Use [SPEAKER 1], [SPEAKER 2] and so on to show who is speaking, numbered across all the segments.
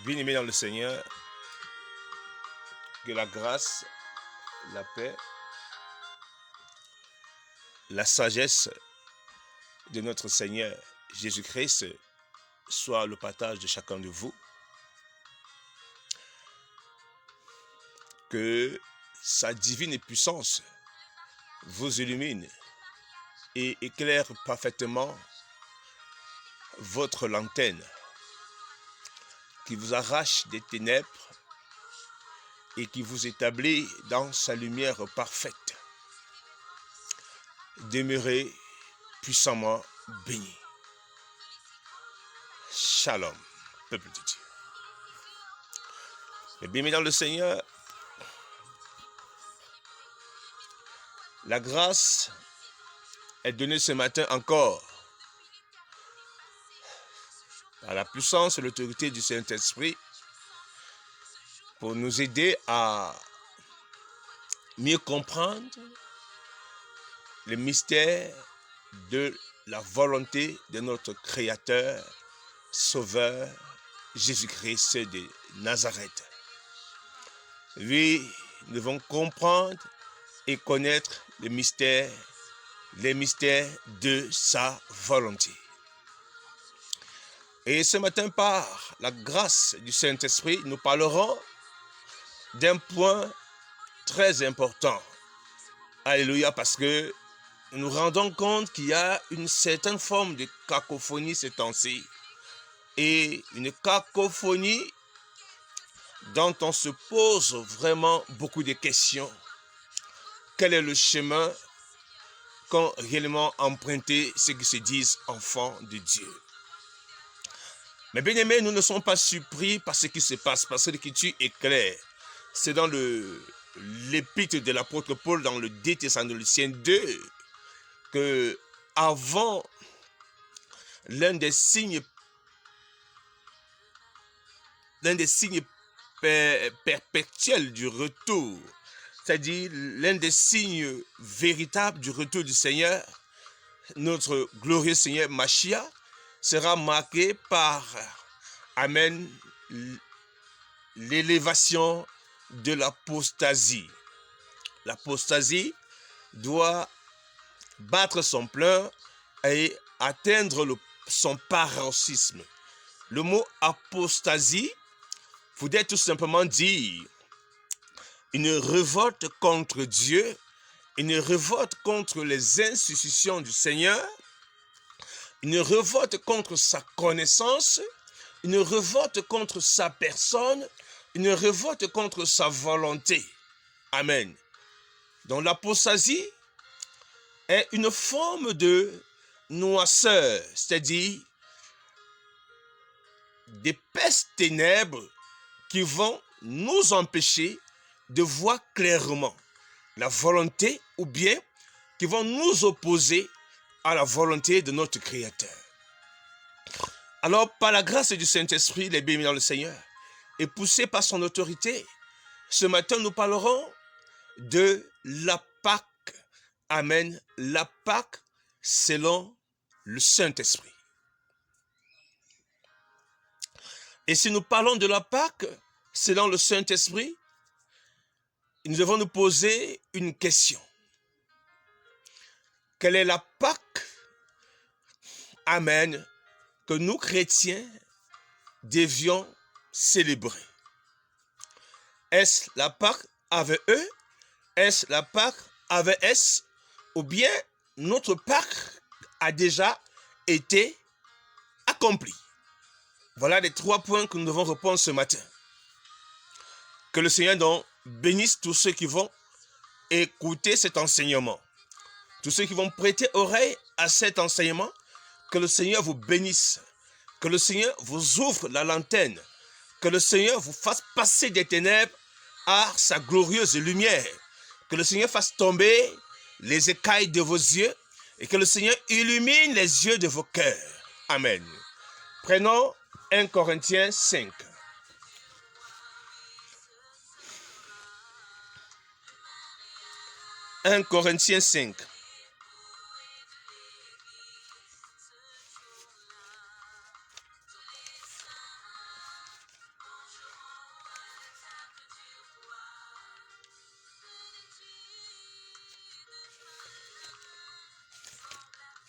[SPEAKER 1] Bien-aimés dans le Seigneur, que la grâce, la paix, la sagesse de notre Seigneur Jésus-Christ soit le partage de chacun de vous. Que sa divine puissance vous illumine et éclaire parfaitement votre lanterne qui vous arrache des ténèbres et qui vous établit dans sa lumière parfaite. Demeurez puissamment bénis. Shalom, peuple de Dieu. Et bien, dans le Seigneur, la grâce est donnée ce matin encore par la puissance et l'autorité du Saint-Esprit pour nous aider à mieux comprendre le mystère de la volonté de notre Créateur, Sauveur, Jésus-Christ de Nazareth. Oui, nous devons comprendre et connaître les mystères de sa volonté. Et ce matin, par la grâce du Saint-Esprit, nous parlerons d'un point très important. Alléluia, parce que nous nous rendons compte qu'il y a une certaine forme de cacophonie ces temps-ci. Et une cacophonie dont on se pose vraiment beaucoup de questions. Quel est le chemin qu'ont réellement emprunté ceux qui se disent enfants de Dieu? Mais bien aimés, nous ne sommes pas surpris par ce qui se passe, parce que l'Écriture est claire. C'est dans l'épître de l'apôtre Paul, dans le 2 Thessaloniciens 2, que avant l'un des signes perpétuels du retour, c'est-à-dire l'un des signes véritables du retour du Seigneur, notre glorieux Seigneur Machia, sera marqué par, amen, l'élévation de l'apostasie. L'apostasie doit battre son plein et atteindre son paroxysme. Le mot apostasie voudrait tout simplement dire une révolte contre Dieu, une révolte contre les institutions du Seigneur, une révolte contre sa connaissance, une révolte contre sa personne, une révolte contre sa volonté. Amen. Donc l'apostasie est une forme de noirceur, c'est-à-dire d'épaisses ténèbres qui vont nous empêcher de voir clairement la volonté ou bien qui vont nous opposer à la volonté de notre Créateur. Alors, par la grâce du Saint-Esprit, les bénis dans le Seigneur, et poussés par son autorité, ce matin, nous parlerons de la Pâque. Amen. La Pâque selon le Saint-Esprit. Et si nous parlons de la Pâque selon le Saint-Esprit, nous devons nous poser une question. quelle est la Pâque, amen, que nous chrétiens devions célébrer? Est-ce la Pâque avec E? Est-ce la Pâque avec S? Ou bien notre Pâque a déjà été accomplie? Voilà les 3 points que nous devons répondre ce matin. Que le Seigneur donc bénisse tous ceux qui vont écouter cet enseignement. Tous ceux qui vont prêter oreille à cet enseignement, que le Seigneur vous bénisse. Que le Seigneur vous ouvre la lanterne. Que le Seigneur vous fasse passer des ténèbres à sa glorieuse lumière. Que le Seigneur fasse tomber les écailles de vos yeux et que le Seigneur illumine les yeux de vos cœurs. Amen. Prenons 1 Corinthiens 5. 1 Corinthiens 5.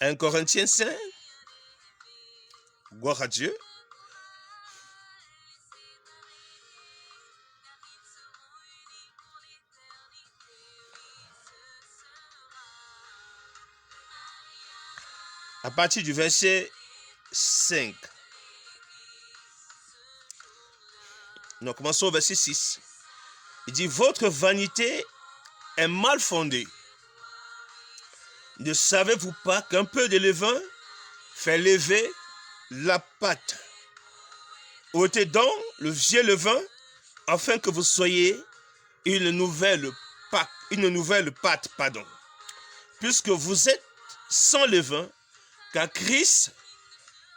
[SPEAKER 1] Un Corinthiens 5, gloire à Dieu. À partir du verset 5. Nous commençons au verset 6. Il dit, votre vanité est mal fondée. Ne savez-vous pas qu'un peu de levain fait lever la pâte? Ôtez donc le vieux levain afin que vous soyez une nouvelle pâte, puisque vous êtes sans levain, car Christ,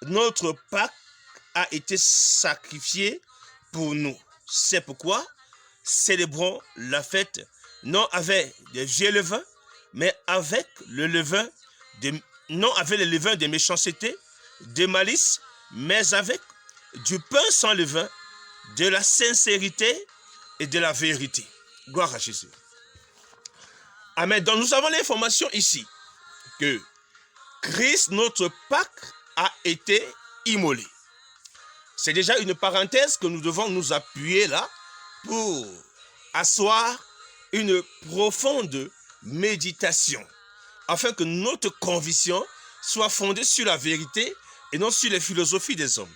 [SPEAKER 1] notre Pâque, a été sacrifié pour nous. C'est pourquoi célébrons la fête non avec des vieux levains, mais avec le levain non avec le levain de méchanceté, de malice, mais avec du pain sans levain, de la sincérité et de la vérité. Gloire à Jésus. Amen. Donc nous avons l'information ici que Christ, notre Pâque, a été immolé. C'est déjà une parenthèse que nous devons nous appuyer là pour asseoir une profonde méditation, afin que notre conviction soit fondée sur la vérité et non sur les philosophies des hommes.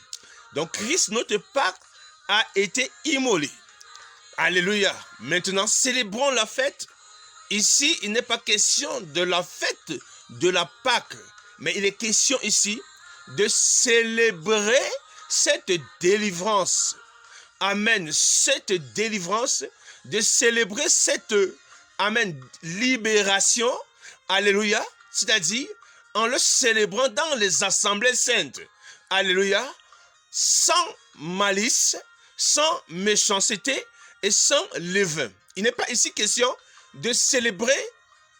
[SPEAKER 1] Donc Christ, notre Pâque, a été immolé. Alléluia. Maintenant, célébrons la fête. Ici, il n'est pas question de la fête de la Pâque, mais il est question ici de célébrer cette délivrance. Amen. Cette délivrance, de célébrer cette libération. Alléluia. C'est-à-dire en le célébrant dans les assemblées saintes. Alléluia. Sans malice, sans méchanceté et sans levain. Il n'est pas ici question de célébrer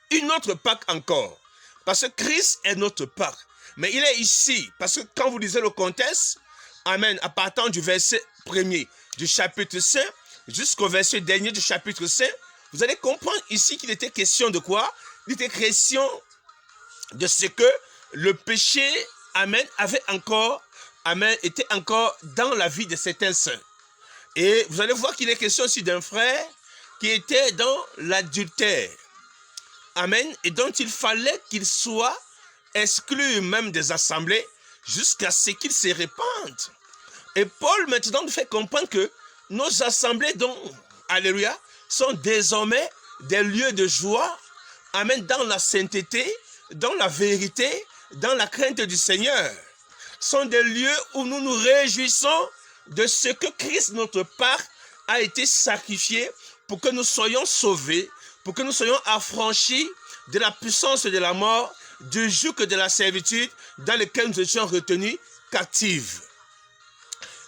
[SPEAKER 1] une autre Pâque encore. Parce que Christ est notre Pâque. Mais il est ici, parce que quand vous lisez le contexte, amen, à partir du verset 1er du chapitre 5 jusqu'au verset dernier du chapitre 5, vous allez comprendre ici qu'il était question de quoi? Il était question de ce que le péché, amen, était encore dans la vie de certains saints. Et vous allez voir qu'il est question aussi d'un frère qui était dans l'adultère. Amen. Et dont il fallait qu'il soit exclu même des assemblées jusqu'à ce qu'il se répande. Et Paul maintenant nous fait comprendre que nos assemblées, donc, alléluia, sont désormais des lieux de joie, amen, dans la sainteté, dans la vérité, dans la crainte du Seigneur. Sont des lieux où nous nous réjouissons de ce que Christ, notre Pâque, a été sacrifié pour que nous soyons sauvés, pour que nous soyons affranchis de la puissance de la mort, du joug de la servitude dans lequel nous étions retenus captifs.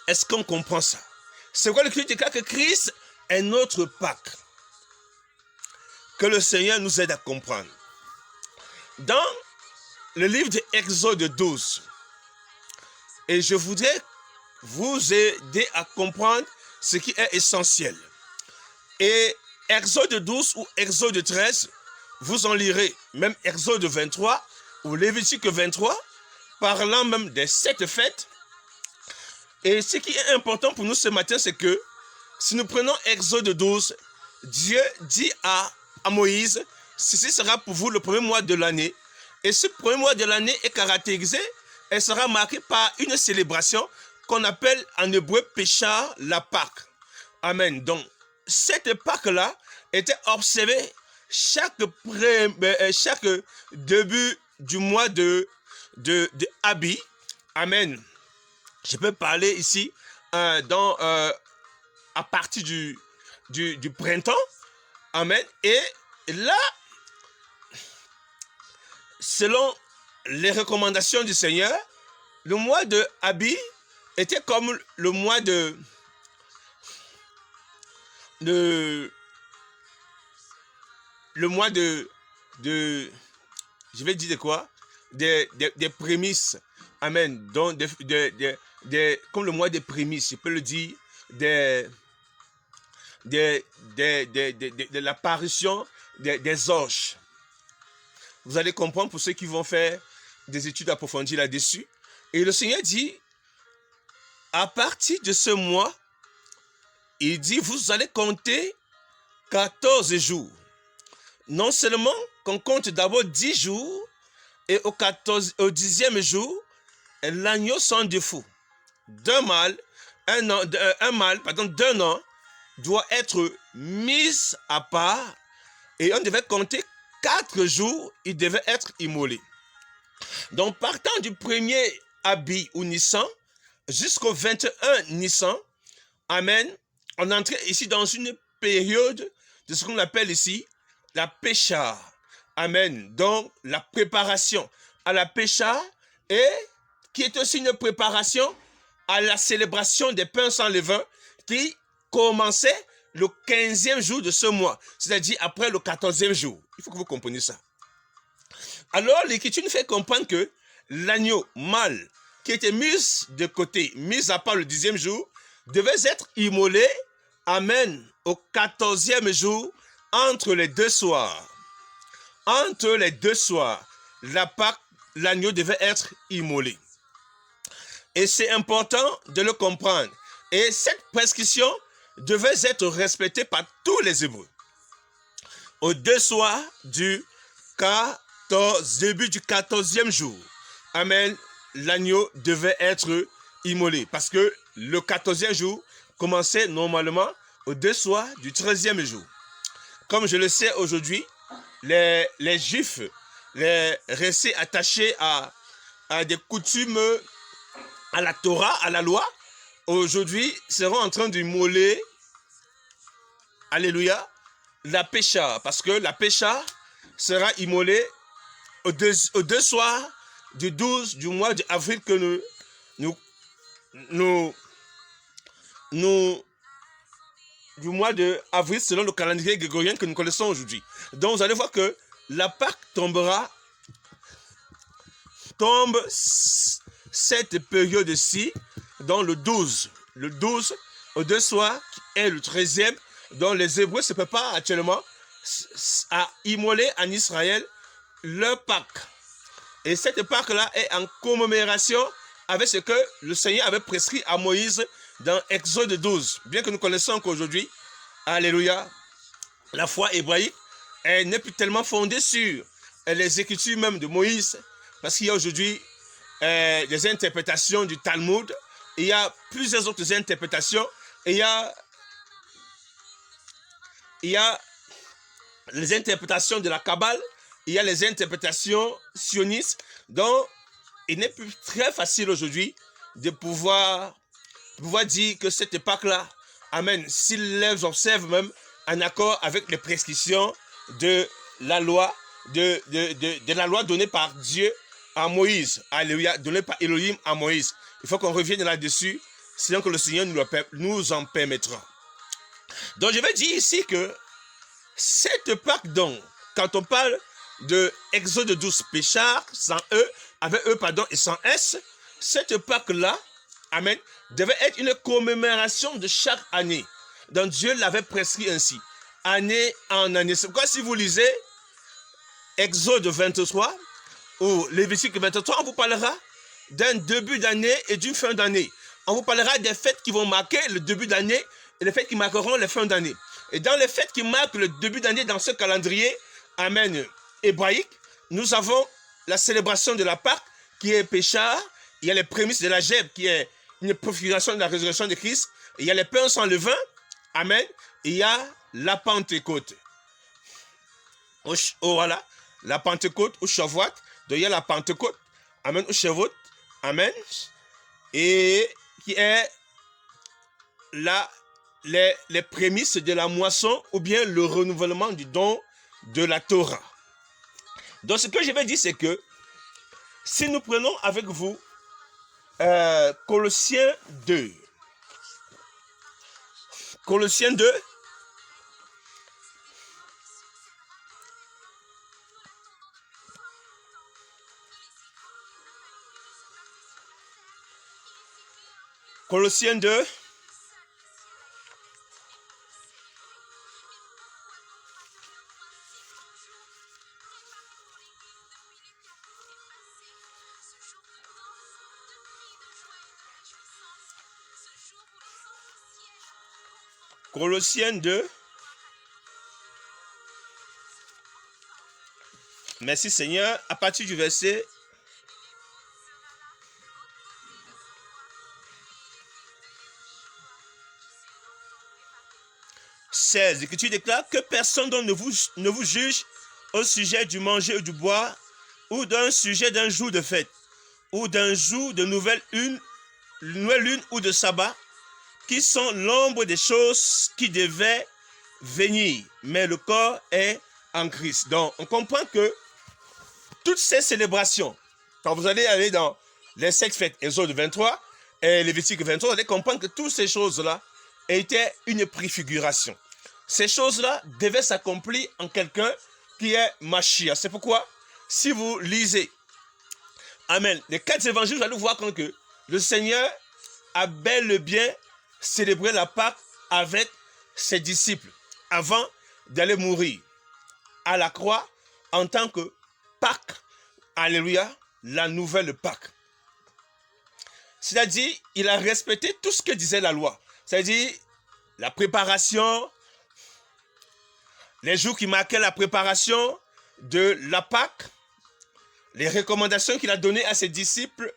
[SPEAKER 1] Est-ce qu'on comprend ça? C'est quoi l'Écriture déclare que Christ est notre Pâque? Que le Seigneur nous aide à comprendre. Dans le livre de Exode 12, et je voudrais vous aider à comprendre ce qui est essentiel. Et Exode 12 ou Exode 13, vous en lirez, même Exode 23, au Lévitique 23, parlant même des 7 fêtes. Et ce qui est important pour nous ce matin, c'est que si nous prenons Exode 12, Dieu dit à Moïse, ceci sera pour vous le premier mois de l'année. Et ce premier mois de l'année est caractérisé, elle sera marquée par une célébration qu'on appelle en hébreu Péchar, la Pâque. Amen. Donc, cette Pâque-là était observée chaque début du mois de Abi. Amen. Je peux parler ici à partir du printemps. Amen. Et là, selon les recommandations du Seigneur, le mois de Abi était comme le mois de je vais dire de quoi? Des prémices. Amen. Donc, comme le mois des prémices, je peux le dire, de l'apparition des orges. Vous allez comprendre pour ceux qui vont faire des études approfondies là-dessus. Et le Seigneur dit, à partir de ce mois, il dit, vous allez compter 14 jours. Non seulement qu'on compte d'abord 10 jours, et au 10e jour, l'agneau sans défaut d'un mâle d'un an doit être mis à part, et on devait compter 4 jours, il devait être immolé. Donc partant du 1er Abi ou Nissan jusqu'au 21 Nissan, amen, on entrait ici dans une période de ce qu'on appelle ici la Pécha. Amen. Donc la préparation à la Pécha, et qui est aussi une préparation à la célébration des pains sans levain qui commençait le 15e jour de ce mois, c'est-à-dire après le 14e jour. Il faut que vous compreniez ça. Alors l'Écriture nous fait comprendre que l'agneau mâle qui était mis de côté, mis à part le 10e jour, devait être immolé, amen, au 14e jour, entre les 2 soirs. Entre les 2 soirs, la Pâque, l'agneau devait être immolé. Et c'est important de le comprendre. Et cette prescription devait être respectée par tous les Hébreux. Aux 2 soirs du début du 14e jour, amen, l'agneau devait être immolé. Parce que le 14e jour commençait normalement aux 2 soirs du 13e jour. Comme je le sais aujourd'hui, les Juifs, les restés attachés à des coutumes, à la Torah, à la loi, aujourd'hui seront en train d'immoler, alléluia, la Pécha. Parce que la Pécha sera immolée aux deux soirs du 12 du mois d'avril que du mois d'avril selon le calendrier grégorien que nous connaissons aujourd'hui. Donc vous allez voir que la Pâque tombe cette période-ci dans le 12 aux 2 soirs qui est le 13e, dont les Hébreux se préparent actuellement à immoler en Israël leur Pâque. Et cette Pâque-là est en commémoration avec ce que le Seigneur avait prescrit à Moïse dans Exode 12. Bien que nous connaissons qu'aujourd'hui, alléluia, la foi hébraïque, elle n'est plus tellement fondée sur les écritures même de Moïse, parce qu'il y a aujourd'hui des interprétations du Talmud, il y a plusieurs autres interprétations, et il y a les interprétations de la Kabbale, il y a les interprétations sionistes, donc il n'est plus très facile aujourd'hui de pouvoir dire que cette Pâque-là, amen, s'ils les observent même en accord avec les prescriptions de la loi, de la loi donnée par Dieu à Moïse, alléluia, donnée par Elohim à Moïse. Il faut qu'on revienne là-dessus, sinon que le Seigneur nous en permettra. Donc je vais dire ici que cette Pâque, donc, quand on parle de Exode 12 Péchar, sans E, avec E, pardon, et sans S, cette Pâque-là, amen, devait être une commémoration de chaque année. Donc Dieu l'avait prescrit ainsi, année en année. C'est pourquoi si vous lisez Exode 23, ou Lévitique 23, on vous parlera d'un début d'année et d'une fin d'année. On vous parlera des fêtes qui vont marquer le début d'année et les fêtes qui marqueront les fins d'année. Et dans les fêtes qui marquent le début d'année dans ce calendrier, amen, hébraïque, nous avons la célébration de la Pâque qui est Péchah. Il y a les prémices de la Gèbe qui est une préfiguration de la résurrection de Christ. Il y a les pains sans levain, amen. Et il y a la Pentecôte. Voilà, la Pentecôte ou Shavuot. Donc il y a la Pentecôte, amen, ou Shavuot, amen. Et qui est les prémices de la moisson ou bien le renouvellement du don de la Torah. Donc ce que je vais dire, c'est que si nous prenons avec vous Colossiens 2. Colossiens 2. Colossiens 2. Colossiens 2. Merci Seigneur. À partir du verset 16, l'Écriture déclare que personne ne vous juge au sujet du manger ou du boire, ou d'un sujet d'un jour de fête, ou d'un jour de nouvelle lune ou de sabbat, qui sont l'ombre des choses qui devaient venir, mais le corps est en Christ. Donc, on comprend que toutes ces célébrations, quand vous allez aller dans les 7 fêtes, Exode 23 et Lévitique 23, vous allez comprendre que toutes ces choses-là étaient une préfiguration. Ces choses-là devaient s'accomplir en quelqu'un qui est Mashiach. C'est pourquoi, si vous lisez, amen, les 4 évangiles, vous allez voir que le Seigneur a bel et bien célébré la Pâque avec ses disciples avant d'aller mourir à la croix en tant que Pâque, alléluia, la nouvelle Pâque. C'est-à-dire, il a respecté tout ce que disait la loi. C'est-à-dire, la préparation, les jours qui marquaient la préparation de la Pâque, les recommandations qu'il a données à ses disciples,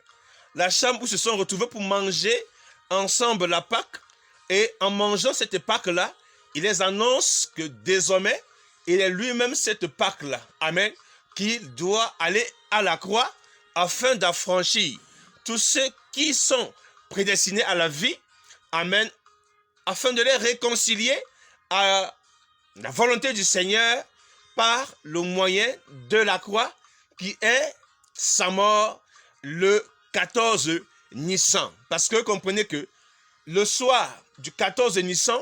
[SPEAKER 1] la chambre où ils se sont retrouvés pour manger ensemble la Pâque. Et en mangeant cette Pâque-là, il les annonce que désormais, il est lui-même cette Pâque-là. Amen. Qu'il doit aller à la croix afin d'affranchir tous ceux qui sont prédestinés à la vie. Amen. Afin de les réconcilier à la volonté du Seigneur par le moyen de la croix qui est sa mort le 14 Nissan. Parce que comprenez que le soir du 14 Nissan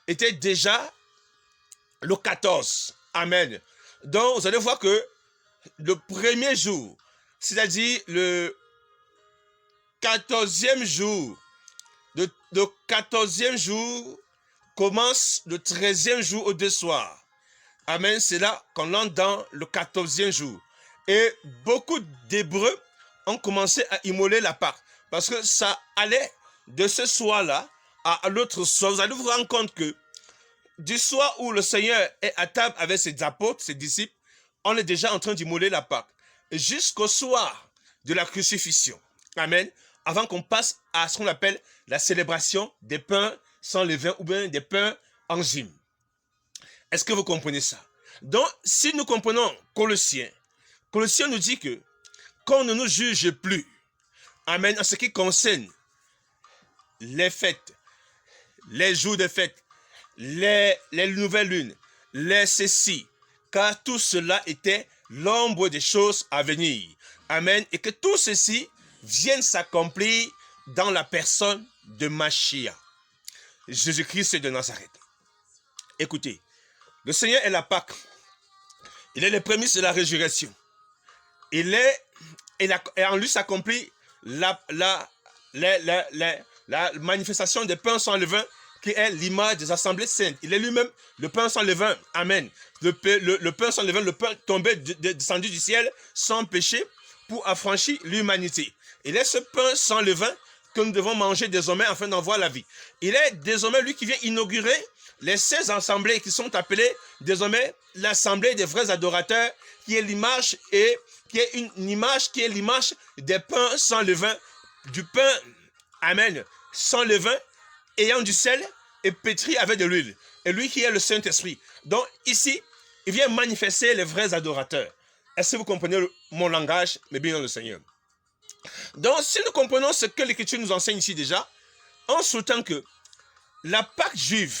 [SPEAKER 1] était déjà le 14. Amen. Donc vous allez voir que le premier jour, c'est-à-dire le 14e jour, le 14e jour commence le 13e jour au deux soirs. Amen. C'est là qu'on entre dans le 14e jour. Et beaucoup d'Hébreux ont commencé à immoler la Pâque. Parce que ça allait de ce soir-là à l'autre soir. Vous allez vous rendre compte que du soir où le Seigneur est à table avec ses apôtres, ses disciples, on est déjà en train d'immoler la Pâque. Jusqu'au soir de la crucifixion. Amen. Avant qu'on passe à ce qu'on appelle la célébration des pains sans levain ou bien des pains enzymes. Est-ce que vous comprenez ça? Donc, si nous comprenons Colossiens nous dit que qu'on ne nous juge plus, amen, en ce qui concerne les fêtes, les jours de fête, les nouvelles lunes, les ceci, car tout cela était l'ombre des choses à venir. Amen. Et que tout ceci vienne s'accomplir dans la personne de Mashiach, Jésus-Christ de Nazareth. Écoutez, le Seigneur est la Pâque. Il est les prémices de la résurrection. Et en lui s'accomplit la manifestation des pains sans levain qui est l'image des assemblées saintes. Il est lui-même le pain sans levain. Amen. Le pain sans levain, le pain tombé, descendu du ciel, sans péché, pour affranchir l'humanité. Il est ce pain sans levain que nous devons manger désormais afin d'en voir la vie. Il est désormais lui qui vient inaugurer les 16 assemblées qui sont appelées désormais l'assemblée des vrais adorateurs, qui est l'image et qui est l'image des pains sans levain, du pain, amen, sans levain, ayant du sel et pétri avec de l'huile. Et lui qui est le Saint-Esprit. Donc ici, il vient manifester les vrais adorateurs. Est-ce que vous comprenez mon langage, mes bien dans le Seigneur? Donc si nous comprenons ce que l'Écriture nous enseigne ici déjà, en souhaitant que la Pâque juive,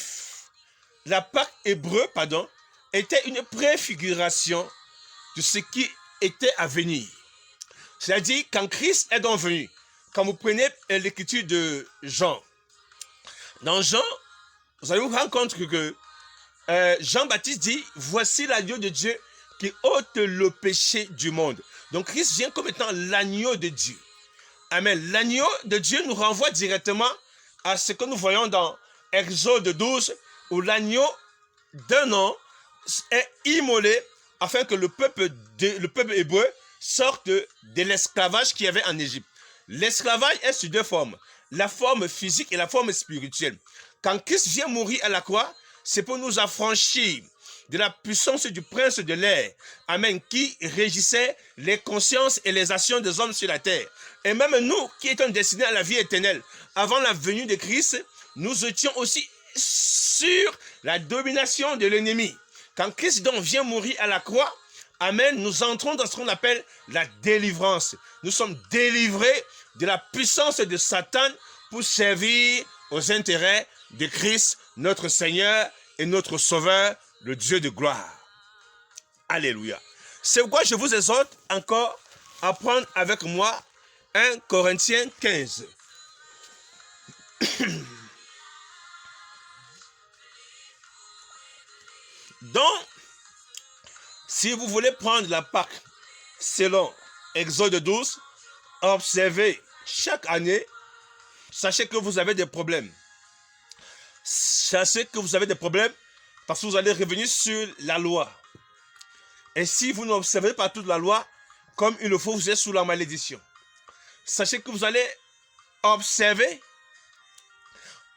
[SPEAKER 1] la Pâque hébreu, pardon, était une préfiguration de ce qui était à venir. C'est-à-dire, quand Christ est donc venu, quand vous prenez l'écriture de Jean, dans Jean, vous allez vous rendre compte que Jean-Baptiste dit, voici l'agneau de Dieu qui ôte le péché du monde. Donc Christ vient comme étant l'agneau de Dieu. Amen. L'agneau de Dieu nous renvoie directement à ce que nous voyons dans Exode 12, où l'agneau d'un an est immolé afin que le peuple hébreu sorte de l'esclavage qu'il y avait en Égypte. L'esclavage est sur deux formes, la forme physique et la forme spirituelle. Quand Christ vient mourir à la croix, c'est pour nous affranchir de la puissance du prince de l'air, amen, qui régissait les consciences et les actions des hommes sur la terre. Et même nous, qui étions destinés à la vie éternelle, avant la venue de Christ, nous étions aussi sur la domination de l'ennemi. Quand Christ donc vient mourir à la croix, amen, nous entrons dans ce qu'on appelle la délivrance. Nous sommes délivrés de la puissance de Satan pour servir aux intérêts de Christ, notre Seigneur et notre Sauveur, le Dieu de gloire. Alléluia. C'est pourquoi je vous exhorte encore à prendre avec moi 1 Corinthiens 15. Donc, si vous voulez prendre la Pâque selon Exode 12, observez chaque année, sachez que vous avez des problèmes. Sachez que vous avez des problèmes parce que vous allez revenir sur la loi. Et si vous n'observez pas toute la loi comme il le faut, vous êtes sous la malédiction. Sachez que vous allez observer,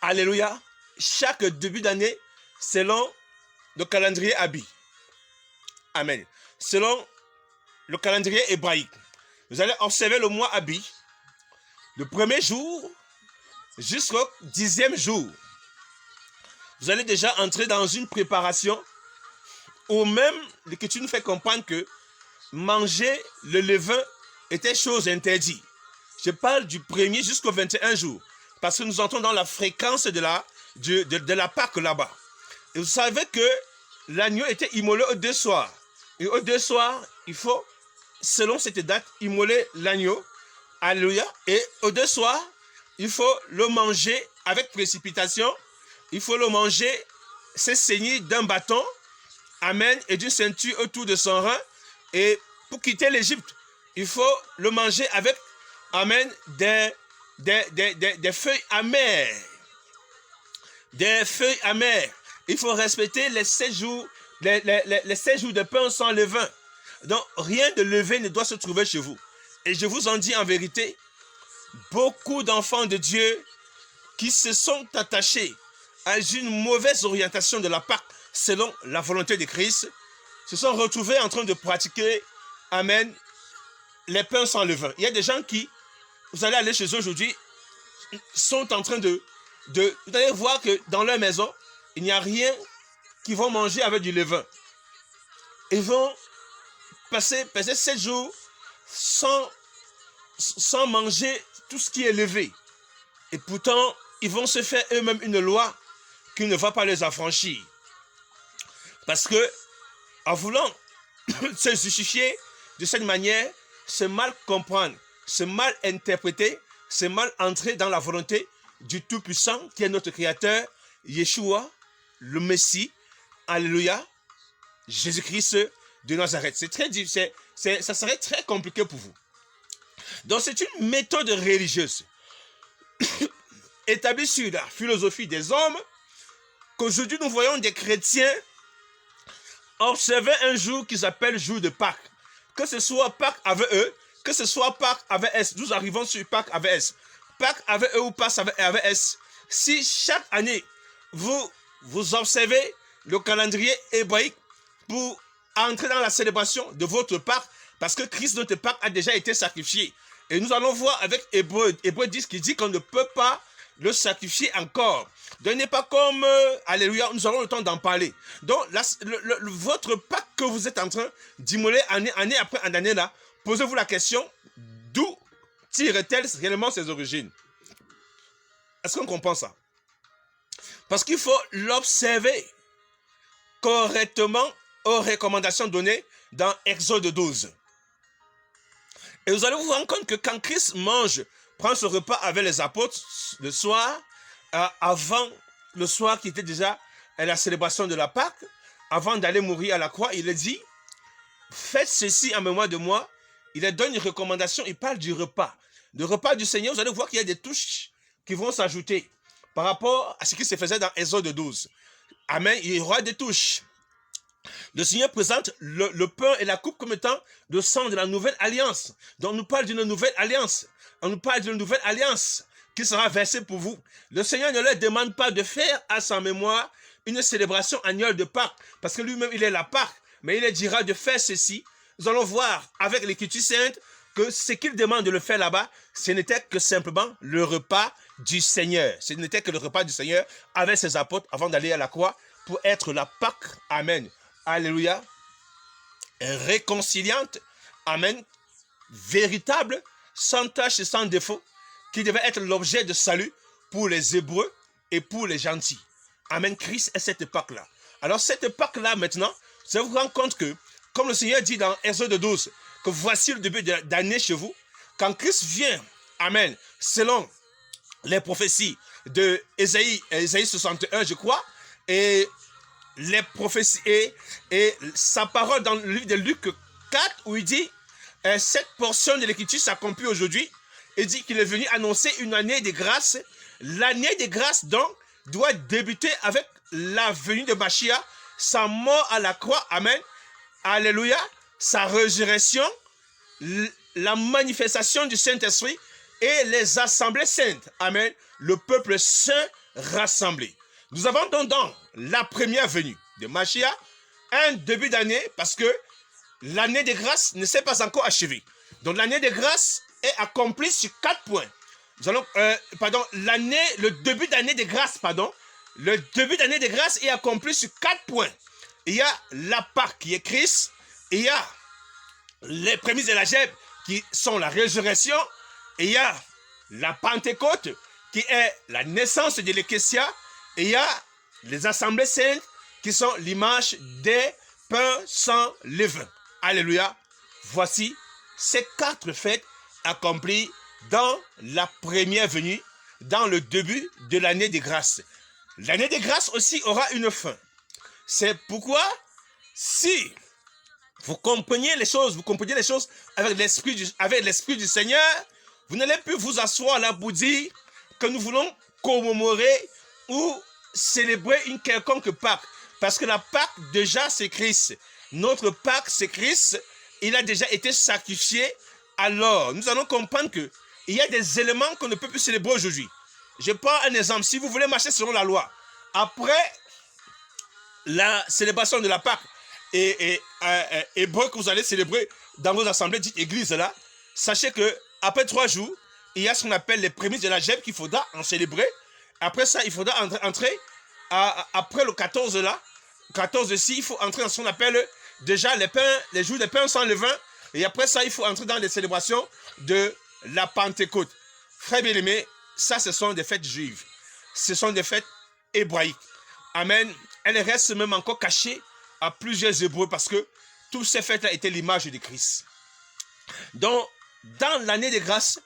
[SPEAKER 1] alléluia, chaque début d'année selon le calendrier Abi. Amen. Selon le calendrier hébraïque. Vous allez observer le mois Abi, le premier jour jusqu'au 10e jour. Vous allez déjà entrer dans une préparation où même l'Écriture nous fait comprendre que manger le levain était chose interdite. Je parle du 1er jusqu'au 21 jours, parce que nous entrons dans la fréquence de la Pâque là-bas. Et vous savez que l'agneau était immolé aux 2 soirs. Et aux 2 soirs, il faut, selon cette date, immoler l'agneau. Alléluia. Et aux 2 soirs, il faut le manger avec précipitation. Il faut le manger, c'est saigné d'un bâton, amen, et d'une ceinture autour de son rein. Et pour quitter l'Égypte, il faut le manger avec, amen, des feuilles amères. Des feuilles amères. Il faut respecter les 7 jours, les 7 jours de pain sans levain. Donc, rien de levé ne doit se trouver chez vous. Et je vous en dis en vérité, beaucoup d'enfants de Dieu qui se sont attachés à une mauvaise orientation de la Pâque selon la volonté de Christ, se sont retrouvés en train de pratiquer, amen, les pains sans levain. Il y a des gens qui, vous allez aller chez eux aujourd'hui, sont en train vous allez voir que dans leur maison, il n'y a rien qu'ils vont manger avec du levain. Ils vont passer 7 jours sans manger tout ce qui est levé. Et pourtant, ils vont se faire eux-mêmes une loi qui ne va pas les affranchir. Parce que, en voulant se justifier de cette manière, c'est mal comprendre, c'est mal interpréter, c'est mal entrer dans la volonté du Tout-Puissant qui est notre Créateur, Yeshua, le Messie, alléluia, Jésus-Christ de Nazareth. C'est très difficile, ça serait très compliqué pour vous. Donc c'est une méthode religieuse établie sur la philosophie des hommes qu'aujourd'hui nous voyons des chrétiens observer un jour qu'ils appellent jour de Pâques. Que ce soit Pâques avec eux, que ce soit Pâques avec S, nous arrivons sur Pâques avec S, Pâques avec E ou Pâques avec S, si chaque année, vous observez le calendrier hébraïque pour entrer dans la célébration de votre Pâques, parce que Christ, notre Pâques, a déjà été sacrifié. Et nous allons voir avec Hébreu 10 qui dit qu'on ne peut pas le sacrifier encore. Donc, il n'est pas comme, alléluia, nous aurons le temps d'en parler. Donc, votre Pâques que vous êtes en train d'immoler année après année là, posez-vous la question, d'où tire-t-elle réellement ses origines? Est-ce qu'on comprend ça? Parce qu'il faut l'observer correctement aux recommandations données dans Exode 12. Et vous allez vous rendre compte que quand Christ prend ce repas avec les apôtres le soir, avant le soir qui était déjà la célébration de la Pâque, avant d'aller mourir à la croix, il a dit, faites ceci en mémoire de moi. Il donne une recommandation, il parle du repas. Le repas du Seigneur, vous allez voir qu'il y a des touches qui vont s'ajouter par rapport à ce qui se faisait dans Exode 12. Amen, il y aura des touches. Le Seigneur présente le pain et la coupe comme étant le sang de la nouvelle alliance. Donc, on nous parle d'une nouvelle alliance. On nous parle d'une nouvelle alliance qui sera versée pour vous. Le Seigneur ne leur demande pas de faire à sa mémoire une célébration annuelle de Pâques, parce que lui-même, il est la Pâque. Mais il leur dira de faire ceci. Nous allons voir avec l'Écriture sainte que ce qu'il demande de le faire là-bas, ce n'était que simplement le repas du Seigneur. Ce n'était que le repas du Seigneur avec ses apôtres avant d'aller à la croix pour être la Pâque. Amen. Alléluia. Réconciliante. Amen. Véritable, sans tache et sans défaut, qui devait être l'objet de salut pour les Hébreux et pour les gentils. Amen. Christ est cette Pâque-là. Alors cette Pâque-là maintenant, vous vous rendez compte que, comme le Seigneur dit dans Exode 12, que voici le début d'année chez vous, quand Christ vient, amen, selon les prophéties de Ésaïe 61, je crois, et les prophéties et sa parole dans le livre de Luc 4, où il dit, cette portion de l'Écriture s'accomplit aujourd'hui, il dit qu'il est venu annoncer une année de grâce. L'année de grâce, donc, doit débuter avec la venue de Mashiach, sa mort à la croix, amen, alléluia, sa résurrection, la manifestation du Saint-Esprit et les assemblées saintes, amen, le peuple saint rassemblé. Nous avons donc dans la première venue de Mashiach un début d'année parce que l'année de grâce ne s'est pas encore achevée. Donc l'année de grâce est accomplie sur 4 points. Nous allons, le début d'année de grâce, le début d'année de grâce est accompli sur 4 points. Il y a la Pâque qui est Christ, il y a les prémices de la Gèbe qui sont la résurrection, et il y a la Pentecôte qui est la naissance de l'Ecclésia, et il y a les assemblées saintes qui sont l'image des pains sans levain. Alléluia. Voici ces 4 fêtes accomplies dans la première venue, dans le début de l'année de grâce. L'année de grâce aussi aura une fin. C'est pourquoi, si vous compreniez les choses avec l'esprit du Seigneur, vous n'allez plus vous asseoir là pour dire que nous voulons commémorer ou célébrer une quelconque Pâque. Parce que la Pâque, déjà, c'est Christ. Notre Pâque, c'est Christ. Il a déjà été sacrifié. Alors, nous allons comprendre que il y a des éléments qu'on ne peut plus célébrer aujourd'hui. Je prends un exemple. Si vous voulez marcher selon la loi, après la célébration de la Pâque et hébreu que vous allez célébrer dans vos assemblées dites églises là, sachez que après 3 jours, il y a ce qu'on appelle les prémices de la Gèbe qu'il faudra en célébrer. Après ça, il faudra entrer après le 14 là, 14 ici, il faut entrer dans ce qu'on appelle déjà les jours des pains sans levain. Et après ça, il faut entrer dans les célébrations de la Pentecôte. Frères bien-aimés, ça, ce sont des fêtes juives. Ce sont des fêtes hébraïques. Amen. Elles restent même encore cachées à plusieurs Hébreux parce que toutes ces fêtes-là étaient l'image de Christ. Donc, dans l'année de grâce,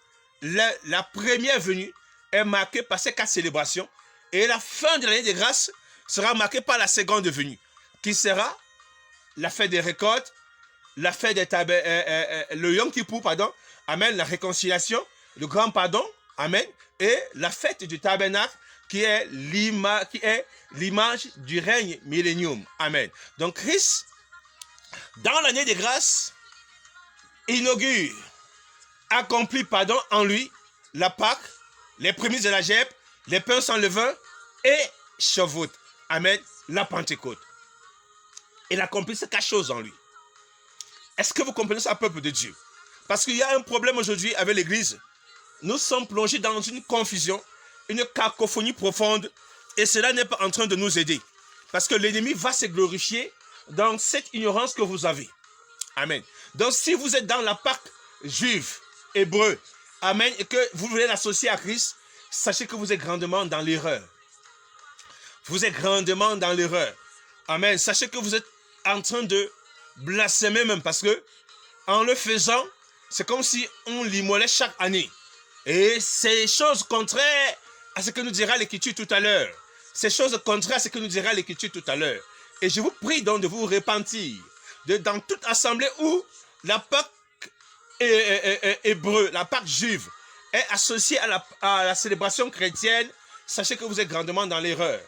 [SPEAKER 1] la première venue est marquée par ces 4 célébrations et la fin de l'année de grâce sera marquée par la seconde venue, qui sera la fête des récoltes, la fête des le Yom Kippour, amen, la réconciliation, le grand pardon, amen, et la fête du tabernacle qui est l'image du règne millénium, amen. Donc Christ, dans l'année de grâce, inaugure accomplit, en lui, la Pâque, les prémices de la geôle, les pains sans levain et Shavuot. Amen. La Pentecôte. Il accomplit ces 4 choses en lui. Est-ce que vous comprenez ça, peuple de Dieu? Parce qu'il y a un problème aujourd'hui avec l'Église. Nous sommes plongés dans une confusion, une cacophonie profonde, et cela n'est pas en train de nous aider. Parce que l'ennemi va se glorifier dans cette ignorance que vous avez. Amen. Donc si vous êtes dans la Pâque juive, hébreu, amen, et que vous voulez l'associer à Christ, sachez que vous êtes grandement dans l'erreur. Vous êtes grandement dans l'erreur. Amen. Sachez que vous êtes en train de blasphémer même, parce que en le faisant, c'est comme si on l'immolait chaque année. Et c'est chose contraire à ce que nous dira l'Écriture tout à l'heure. C'est chose contraire à ce que nous dira l'Écriture tout à l'heure. Et je vous prie donc de vous repentir. Dans toute assemblée où la Pâque hébreu, la Pâque juive, est associée à la célébration chrétienne, sachez que vous êtes grandement dans l'erreur.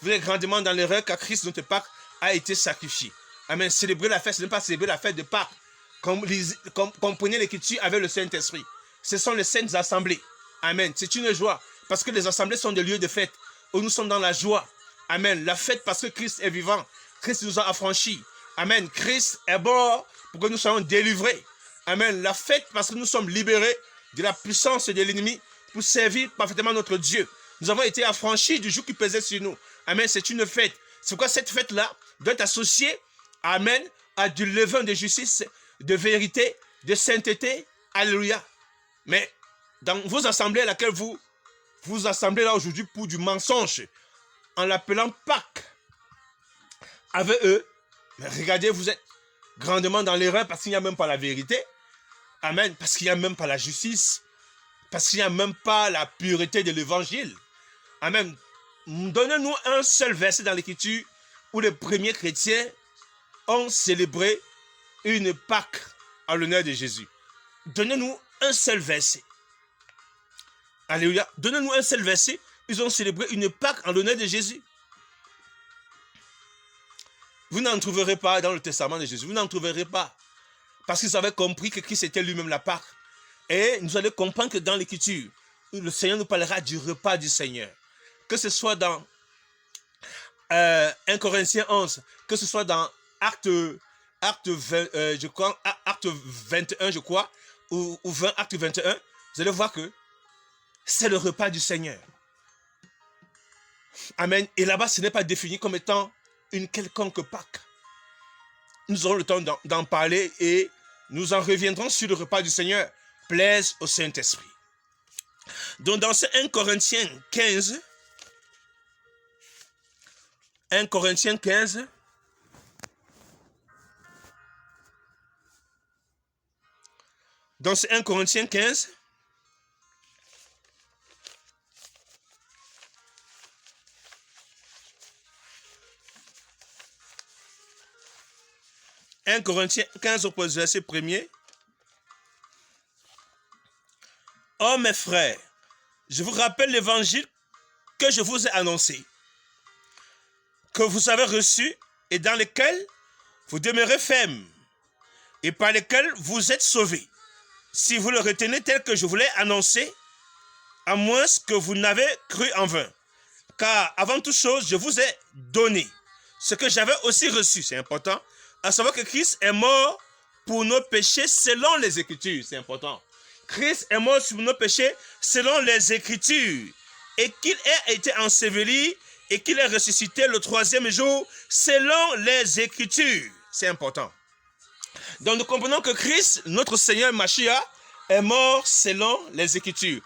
[SPEAKER 1] Vous êtes grandement dans l'erreur car Christ, notre Pâque, a été sacrifié. Amen. Célébrer la fête, ce n'est pas célébrer la fête de Pâques. Comprenez l'Écriture avec le Saint-Esprit. Ce sont les saintes assemblées. Amen. C'est une joie. Parce que les assemblées sont des lieux de fête où nous sommes dans la joie. Amen. La fête parce que Christ est vivant. Christ nous a affranchis. Amen. Christ est mort pour que nous soyons délivrés. Amen. La fête parce que nous sommes libérés de la puissance de l'ennemi pour servir parfaitement notre Dieu. Nous avons été affranchis du joug qui pesait sur nous. Amen. C'est une fête. C'est pourquoi cette fête-là doit être associée, amen, à du levain de justice, de vérité, de sainteté. Alléluia. Mais dans vos assemblées à laquelle vous vous assemblez là aujourd'hui pour du mensonge, en l'appelant Pâques, avec eux, mais regardez, vous êtes grandement dans l'erreur parce qu'il n'y a même pas la vérité. Amen. Parce qu'il n'y a même pas la justice. Parce qu'il n'y a même pas la pureté de l'évangile. Amen. Donnez-nous un seul verset dans l'Écriture où les premiers chrétiens ont célébré une Pâque en l'honneur de Jésus. Donnez-nous un seul verset. Alléluia. Donnez-nous un seul verset. Ils ont célébré une Pâque en l'honneur de Jésus. Vous n'en trouverez pas dans le testament de Jésus. Vous n'en trouverez pas. Parce qu'ils avaient compris que Christ était lui-même la Pâque. Et nous allons comprendre que dans l'Écriture, le Seigneur nous parlera du repas du Seigneur. Que ce soit dans 1 Corinthiens 11, que ce soit dans Acte 21, je crois, ou 20, Acte 21, vous allez voir que c'est le repas du Seigneur. Amen. Et là-bas, ce n'est pas défini comme étant une quelconque Pâque. Nous aurons le temps d'en parler et nous en reviendrons sur le repas du Seigneur. Plaise au Saint-Esprit. Donc dans ce 1 Corinthiens 15, 1 Corinthiens 15, dans ce 1 Corinthiens 15, « 1 Corinthiens 15 au verset 1er. Oh mes frères, je vous rappelle l'évangile que je vous ai annoncé, que vous avez reçu et dans lequel vous demeurez fermes et par lequel vous êtes sauvés, si vous le retenez tel que je vous l'ai annoncé, à moins que vous n'avez cru en vain. Car avant toute chose, je vous ai donné ce que j'avais aussi reçu, c'est important, à savoir que Christ est mort pour nos péchés selon les Écritures, c'est important. Christ est mort sur nos péchés selon les Écritures et qu'il a été enseveli et qu'il est ressuscité le 3e jour selon les Écritures. C'est important. Donc nous comprenons que Christ, notre Seigneur Mashiach, est mort selon les Écritures.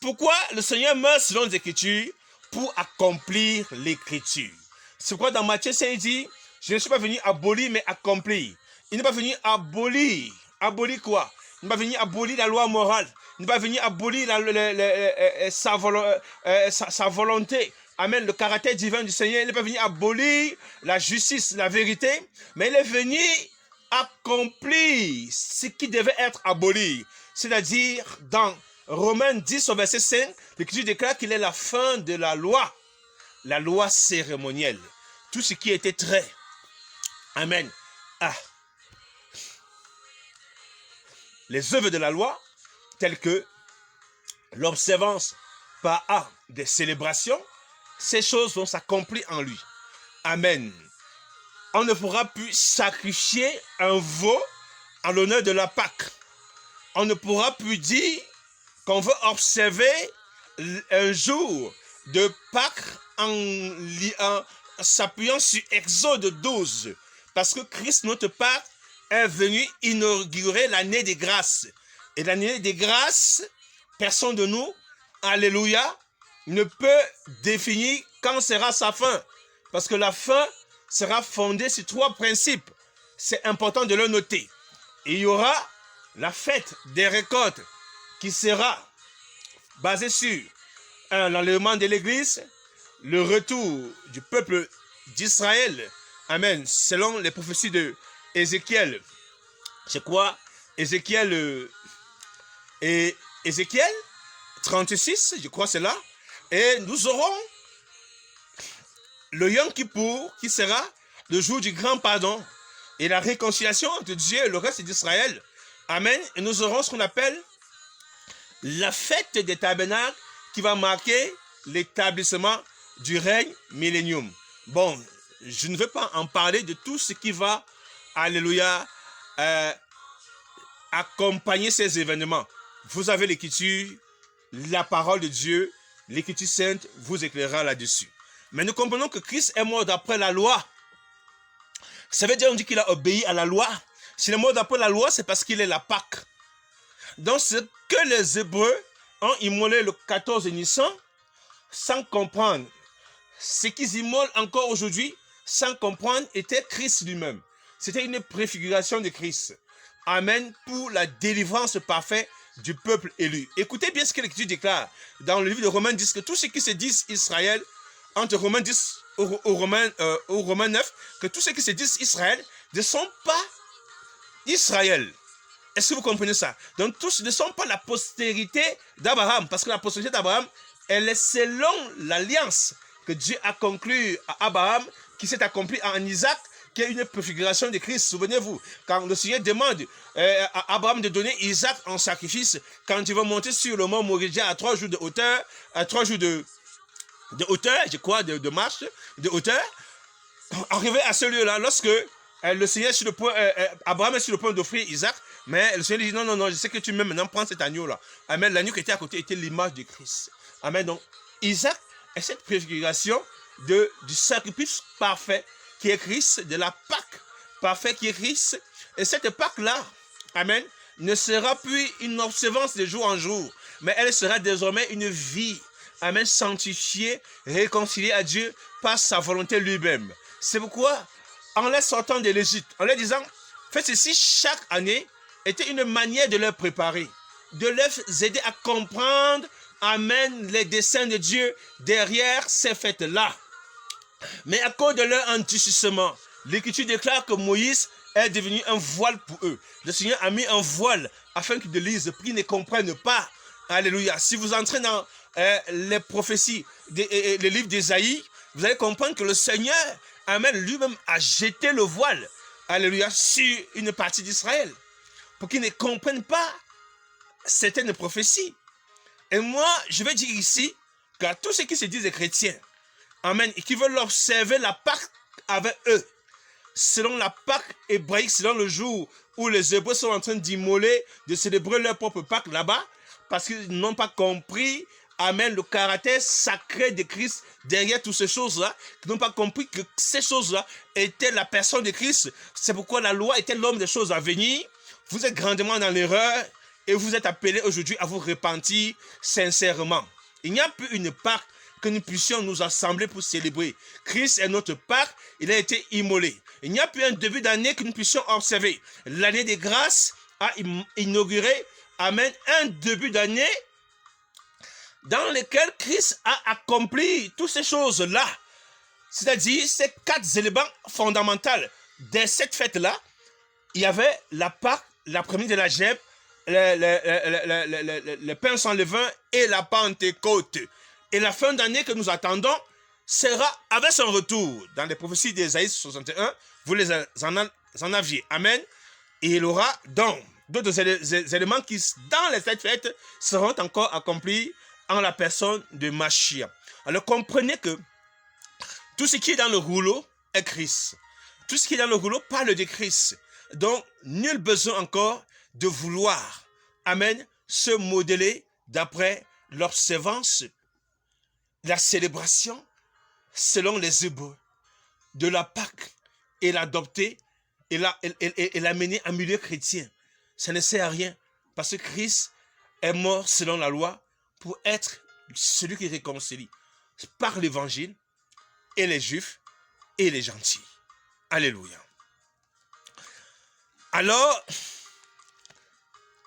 [SPEAKER 1] Pourquoi le Seigneur meurt selon les Écritures? Pour accomplir l'Écriture. C'est pourquoi dans Matthieu 5, il dit, je ne suis pas venu abolir, mais accomplir. Il n'est pas venu abolir. Abolir quoi? Il n'est pas venu abolir la loi morale. Il n'est pas venu abolir sa volonté. Amen. Le caractère divin du Seigneur. Il n'est pas venu abolir la justice, la vérité. Mais il est venu accomplir ce qui devait être aboli. C'est-à-dire, dans Romains 10, au verset 5, l'Écriture déclare qu'il est la fin de la loi cérémonielle. Tout ce qui était trait. Amen. Les œuvres de la loi tels que l'observance par A des célébrations, ces choses vont s'accomplir en lui. Amen. On ne pourra plus sacrifier un veau en l'honneur de la Pâque. On ne pourra plus dire qu'on veut observer un jour de Pâques en s'appuyant sur Exode 12. Parce que Christ, notre Pâque, est venu inaugurer l'année des grâces. Et l'année des grâces, personne de nous, alléluia, ne peut définir quand sera sa fin. Parce que la fin sera fondée sur 3 principes. C'est important de le noter. Il y aura la fête des récoltes qui sera basée sur l'enlèvement de l'Église, le retour du peuple d'Israël, amen, selon les prophéties de Ézéchiel. C'est quoi? Ézéchiel 36, je crois c'est là. Et nous aurons le Yom Kippour qui sera le jour du grand pardon et la réconciliation entre Dieu et le reste d'Israël. Amen. Et nous aurons ce qu'on appelle la fête des tabernacles qui va marquer l'établissement du règne millénium. Bon, je ne veux pas en parler de tout ce qui va, alléluia, accompagner ces événements. Vous avez l'écriture, la parole de Dieu, l'écriture sainte vous éclairera là-dessus. Mais nous comprenons que Christ est mort d'après la loi. Ça veut dire on dit qu'il a obéi à la loi. S'il est mort d'après la loi, c'est parce qu'il est la Pâque. Donc ce que les Hébreux ont immolé le 14 Nissan, sans comprendre, ce qu'ils immolent encore aujourd'hui, sans comprendre, était Christ lui-même. C'était une préfiguration de Christ. Amen, pour la délivrance parfaite du peuple élu. Écoutez bien ce que l'Écriture déclare dans le livre de Romains 10, que tous ceux qui se disent Israël, entre Romains 10 au Romains 9, que tous ceux qui se disent Israël ne sont pas Israël. Est-ce que vous comprenez ça? Donc tous ne sont pas la postérité d'Abraham, parce que la postérité d'Abraham, elle est selon l'alliance que Dieu a conclue à Abraham, qui s'est accomplie en Isaac, qui est une préfiguration de Christ. Souvenez-vous, quand le Seigneur demande à Abraham de donner Isaac en sacrifice, quand il va monter sur le mont Moriah à 3 jours de hauteur, à 3 jours de hauteur, je crois, de marche, de hauteur, arrivé à ce lieu-là, lorsque le Seigneur est sur le point, Abraham est sur le point d'offrir Isaac, mais le Seigneur dit non, je sais que tu m'aimes, maintenant prends cet agneau-là. Amen. L'agneau qui était à côté était l'image de Christ. Amen. Donc, Isaac est cette préfiguration du sacrifice parfait qui est Christ, de la Pâque parfaite qui est Christ. Et cette Pâque-là, amen, ne sera plus une observance de jour en jour, mais elle sera désormais une vie, amen, sanctifiée, réconciliée à Dieu par sa volonté lui-même. C'est pourquoi, en les sortant de l'Égypte, en leur disant, faites ceci chaque année, était une manière de leur préparer, de leur aider à comprendre, amen, les desseins de Dieu derrière ces fêtes-là. Mais à cause de leur endurcissement, l'Écriture déclare que Moïse est devenu un voile pour eux. Le Seigneur a mis un voile afin qu'ils ne lisent, qu'ils ne comprennent pas. Alléluia. Si vous entrez dans les prophéties, les livres d'Ésaïe, vous allez comprendre que le Seigneur, amen, lui-même a jeté le voile, alléluia, sur une partie d'Israël, pour qu'ils ne comprennent pas certaines prophéties. Et moi, je vais dire ici qu'à tous ceux qui se disent chrétiens, amen, et qui veulent observer la Pâque avec eux, selon la Pâque hébraïque, selon le jour où les Hébreux sont en train d'immoler, de célébrer leur propre Pâque là-bas, parce qu'ils n'ont pas compris, amen, le caractère sacré de Christ derrière toutes ces choses-là, qu'ils n'ont pas compris que ces choses-là étaient la personne de Christ. C'est pourquoi la loi était l'homme des choses à venir. Vous êtes grandement dans l'erreur et vous êtes appelés aujourd'hui à vous repentir sincèrement. Il n'y a plus une Pâque que nous puissions nous assembler pour célébrer. Christ est notre Pâque, il a été immolé. Il n'y a plus un début d'année que nous puissions observer. L'année des grâces a inauguré, amen, un début d'année dans lequel Christ a accompli toutes ces choses-là. C'est-à-dire ces 4 éléments fondamentaux de cette fête-là. Il y avait la Pâque, la première de la Gèbe, le pain sans levain et la Pentecôte. Et la fin d'année que nous attendons sera avec son retour. Dans les prophéties d'Ésaïe 61, vous en aviez. Amen. Et il aura donc d'autres éléments qui, dans cette fête, seront encore accomplis en la personne de Mashiach. Alors comprenez que tout ce qui est dans le rouleau est Christ. Tout ce qui est dans le rouleau parle de Christ. Donc, nul besoin encore de vouloir, amen, se modeler d'après l'observance, la célébration, selon les Hébreux, de la Pâque et l'adopter et l'amener en milieu chrétien. Ça ne sert à rien parce que Christ est mort selon la loi pour être celui qui réconcilie par l'évangile et les juifs et les gentils. Alléluia. Alors,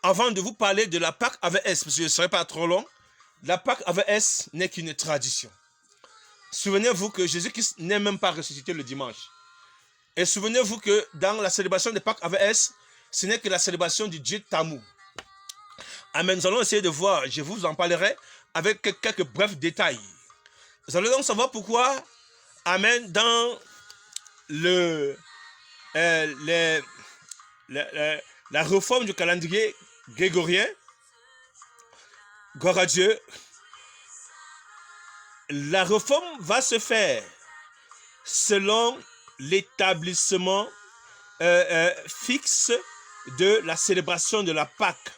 [SPEAKER 1] avant de vous parler de la Pâque avec S, parce que je ne serai pas trop long, la Pâque avec S n'est qu'une tradition. Souvenez-vous que Jésus-Christ n'est même pas ressuscité le dimanche. Et souvenez-vous que dans la célébration de Pâques avec S, ce n'est que la célébration du Dieu Tammuz. Amen. Nous allons essayer de voir, je vous en parlerai avec quelques brefs détails. Vous allez donc savoir pourquoi, amen, dans la réforme du calendrier grégorien, gloire à Dieu, la réforme va se faire selon l'établissement fixe de la célébration de la Pâque.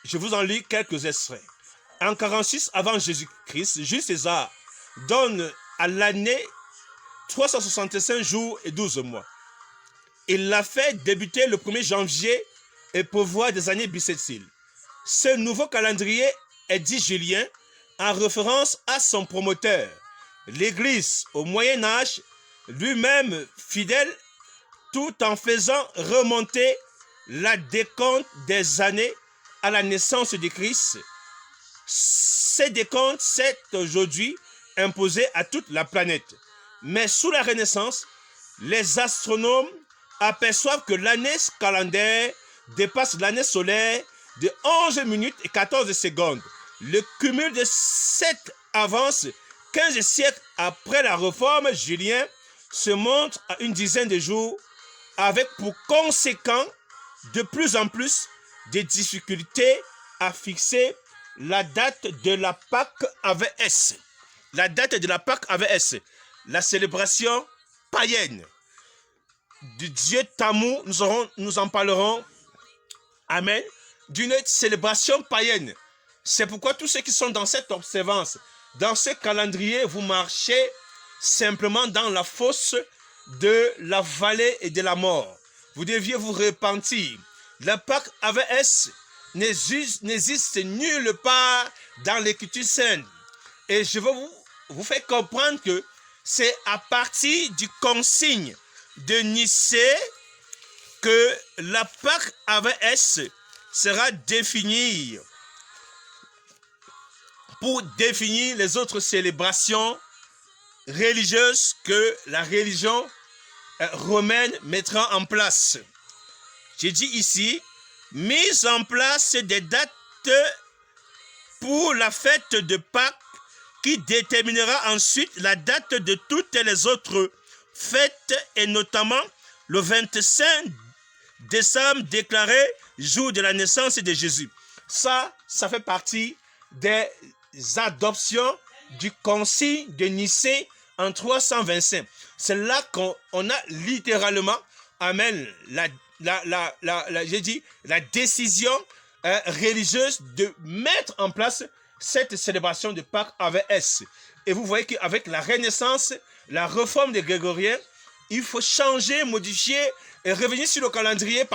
[SPEAKER 1] Je vous en lis quelques extraits. En 46 avant Jésus-Christ, Jules César donne à l'année 365 jours et 12 mois. Il l'a fait débuter le 1er janvier et prévoit des années bissextiles. Ce nouveau calendrier est dit julien en référence à son promoteur, l'Église au Moyen Âge, lui-même fidèle, tout en faisant remonter la décompte des années à la naissance de Christ. Ces décomptes s'est aujourd'hui imposé à toute la planète. Mais sous la Renaissance, les astronomes aperçoivent que l'année calendaire dépasse l'année solaire de 11 minutes et 14 secondes. Le cumul de cette avance, 15 siècles après la réforme julienne, se montre à une dizaine de jours, avec pour conséquent de plus en plus de difficultés à fixer la date de la Pâque avec S. La date de la Pâque avec S. La célébration païenne du Dieu Tammuz, nous en parlerons, amen, d'une célébration païenne. C'est pourquoi tous ceux qui sont dans cette observance, dans ce calendrier, vous marchez simplement dans la fosse de la vallée et de la mort. Vous deviez vous repentir. La Pâque avec S n'existe nulle part dans l'Écriture sainte. Et je veux vous faire comprendre que c'est à partir du consigne de Nicée que la Pâque avec S sera définie pour définir les autres célébrations religieuses que la religion romaine mettra en place. J'ai dit ici, mise en place des dates pour la fête de Pâques qui déterminera ensuite la date de toutes les autres fêtes et notamment le 25 décembre déclaré jour de la naissance de Jésus. Ça fait partie des adoptions du concile de Nicée en 325. C'est là qu'on a littéralement, amen, la décision religieuse de mettre en place cette célébration de Pâques avec S. Et vous voyez qu'avec la Renaissance, la réforme des Grégoriens, il faut changer, modifier et revenir sur le calendrier,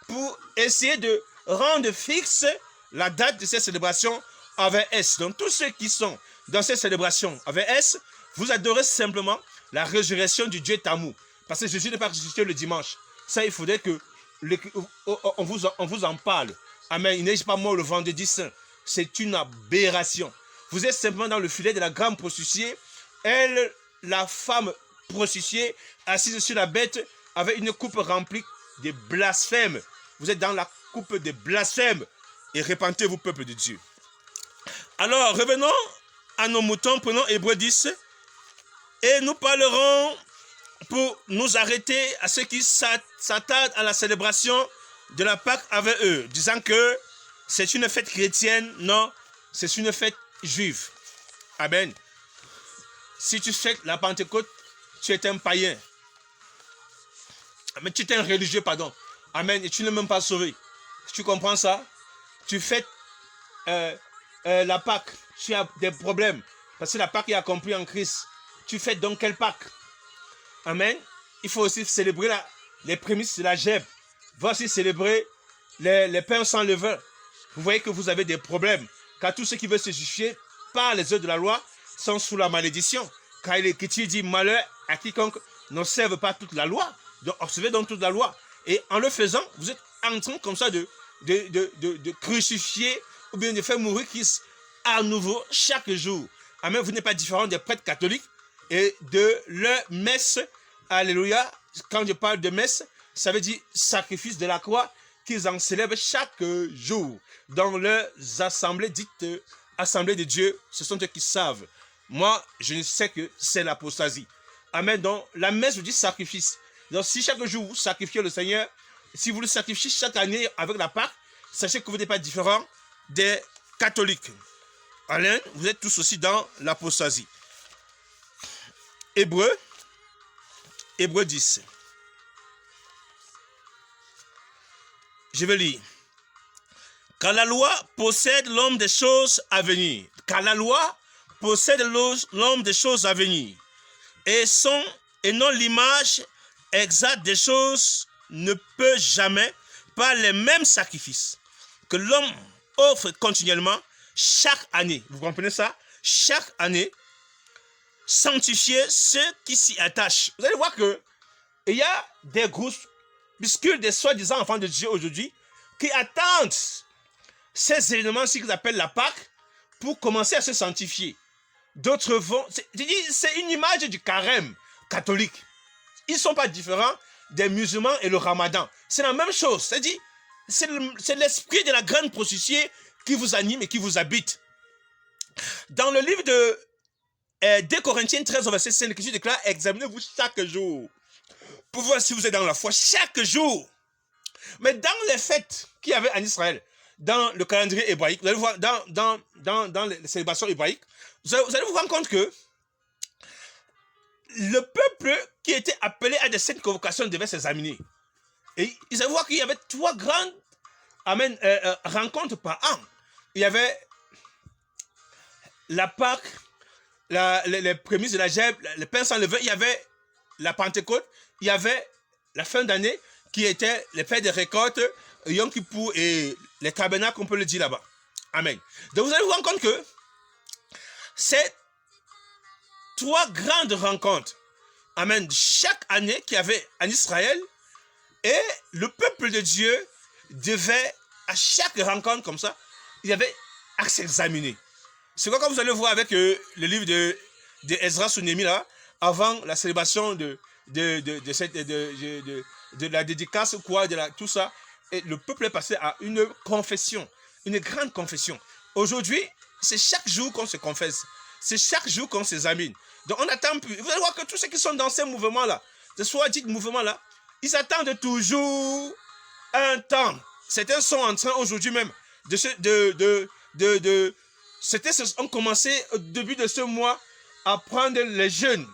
[SPEAKER 1] pour essayer de rendre fixe la date de cette célébration avec S. Donc tous ceux qui sont dans cette célébration avec S, vous adorez simplement la résurrection du Dieu Tammuz. Parce que Jésus n'est pas ressuscité le dimanche. Ça, il faudrait que on vous en parle. Amen. Il n'est pas mort le vendredi saint. C'est une aberration. Vous êtes simplement dans le filet de la grande prostituée. Elle, la femme prostituée, assise sur la bête avec une coupe remplie de blasphèmes. Vous êtes dans la coupe de blasphèmes. Et repentez-vous, peuple de Dieu. Alors, revenons à nos moutons. Prenons Hébreux 10. Et nous parlerons, pour nous arrêter à ceux qui s'attardent à la célébration de la Pâque avec eux, disant que c'est une fête chrétienne. Non, c'est une fête juive. Amen. Si tu fêtes la Pentecôte, tu es un païen. Mais tu es un religieux, pardon. Amen. Et tu n'es même pas sauvé. Tu comprends ça? Tu fêtes la Pâque. Tu as des problèmes. Parce que la Pâque est accomplie en Christ. Tu fêtes donc quelle Pâque? Amen. Il faut aussi célébrer les prémices de la gève. Il faut aussi célébrer les pains sans levain. Vous voyez que vous avez des problèmes. Car tous ceux qui veulent se justifier par les œuvres de la loi sont sous la malédiction. Car il est écrit, dit malheur à quiconque n'observe pas toute la loi. Donc observez donc toute la loi. Et en le faisant, vous êtes en train comme ça de crucifier ou bien de faire mourir Christ à nouveau chaque jour. Amen. Vous n'êtes pas différent des prêtres catholiques et de leur messe. Alléluia. Quand je parle de messe, ça veut dire sacrifice de la croix qu'ils en célèbrent chaque jour dans leurs assemblées dites assemblées de Dieu. Ce sont eux qui savent. Moi, je ne sais que c'est l'apostasie. Amen. Donc, la messe vous dit sacrifice. Donc, si chaque jour vous sacrifiez le Seigneur, si vous le sacrifiez chaque année avec la Pâque, sachez que vous n'êtes pas différent des catholiques. Alain, vous êtes tous aussi dans l'apostasie. Hébreu 10. Je vais lire. Car la loi possède l'homme des choses à venir. Car la loi possède l'homme des choses à venir. Et non l'image exacte des choses ne peut jamais, par les mêmes sacrifices que l'homme offre continuellement chaque année. Vous comprenez ça? Chaque année, sanctifier ceux qui s'y attachent. Vous allez voir que il y a des groupuscules des soi-disant enfants de Dieu aujourd'hui qui attendent ces événements-ci qu'ils appellent la Pâque pour commencer à se sanctifier. D'autres vont... C'est une image du carême catholique. Ils ne sont pas différents des musulmans et le ramadan. C'est la même chose. C'est-à-dire, c'est l'esprit de la grande prostituée qui vous anime et qui vous habite. Dans le livre de 2 Corinthiens 13, verset 5, l'Écriture déclare, examinez-vous chaque jour pour voir si vous êtes dans la foi chaque jour. Mais dans les fêtes qu'il y avait en Israël, dans le calendrier hébraïque, vous allez voir, dans les célébrations hébraïques, vous allez vous rendre compte que le peuple qui était appelé à de cette convocation devait s'examiner. Et ils allaient voir qu'il y avait 3 grandes rencontres par an. Il y avait la Pâque, les prémices de la gève, les pains sans levain, il y avait la Pentecôte, il y avait la fin d'année qui était les fêtes de récolte, Yom Kippour et les tabernacles, on peut le dire là-bas. Amen. Donc vous allez vous rendre compte que c'est 3 grandes rencontres, amen, chaque année qu'il y avait en Israël, et le peuple de Dieu devait, à chaque rencontre comme ça, il y avait à s'examiner. C'est quoi quand vous allez voir avec le livre de Ezra sous Néhémie là, avant la célébration de la dédicace, quoi, tout ça, et le peuple est passé à une confession, une grande confession. Aujourd'hui, c'est chaque jour qu'on se confesse, c'est chaque jour qu'on s'examine. Donc on attend plus. Vous allez voir que tous ceux qui sont dans ces mouvements-là, de soi-dit mouvements-là, ils attendent toujours un temps. Certains sont en train aujourd'hui même certains ont commencé au début de ce mois à prendre les jeûnes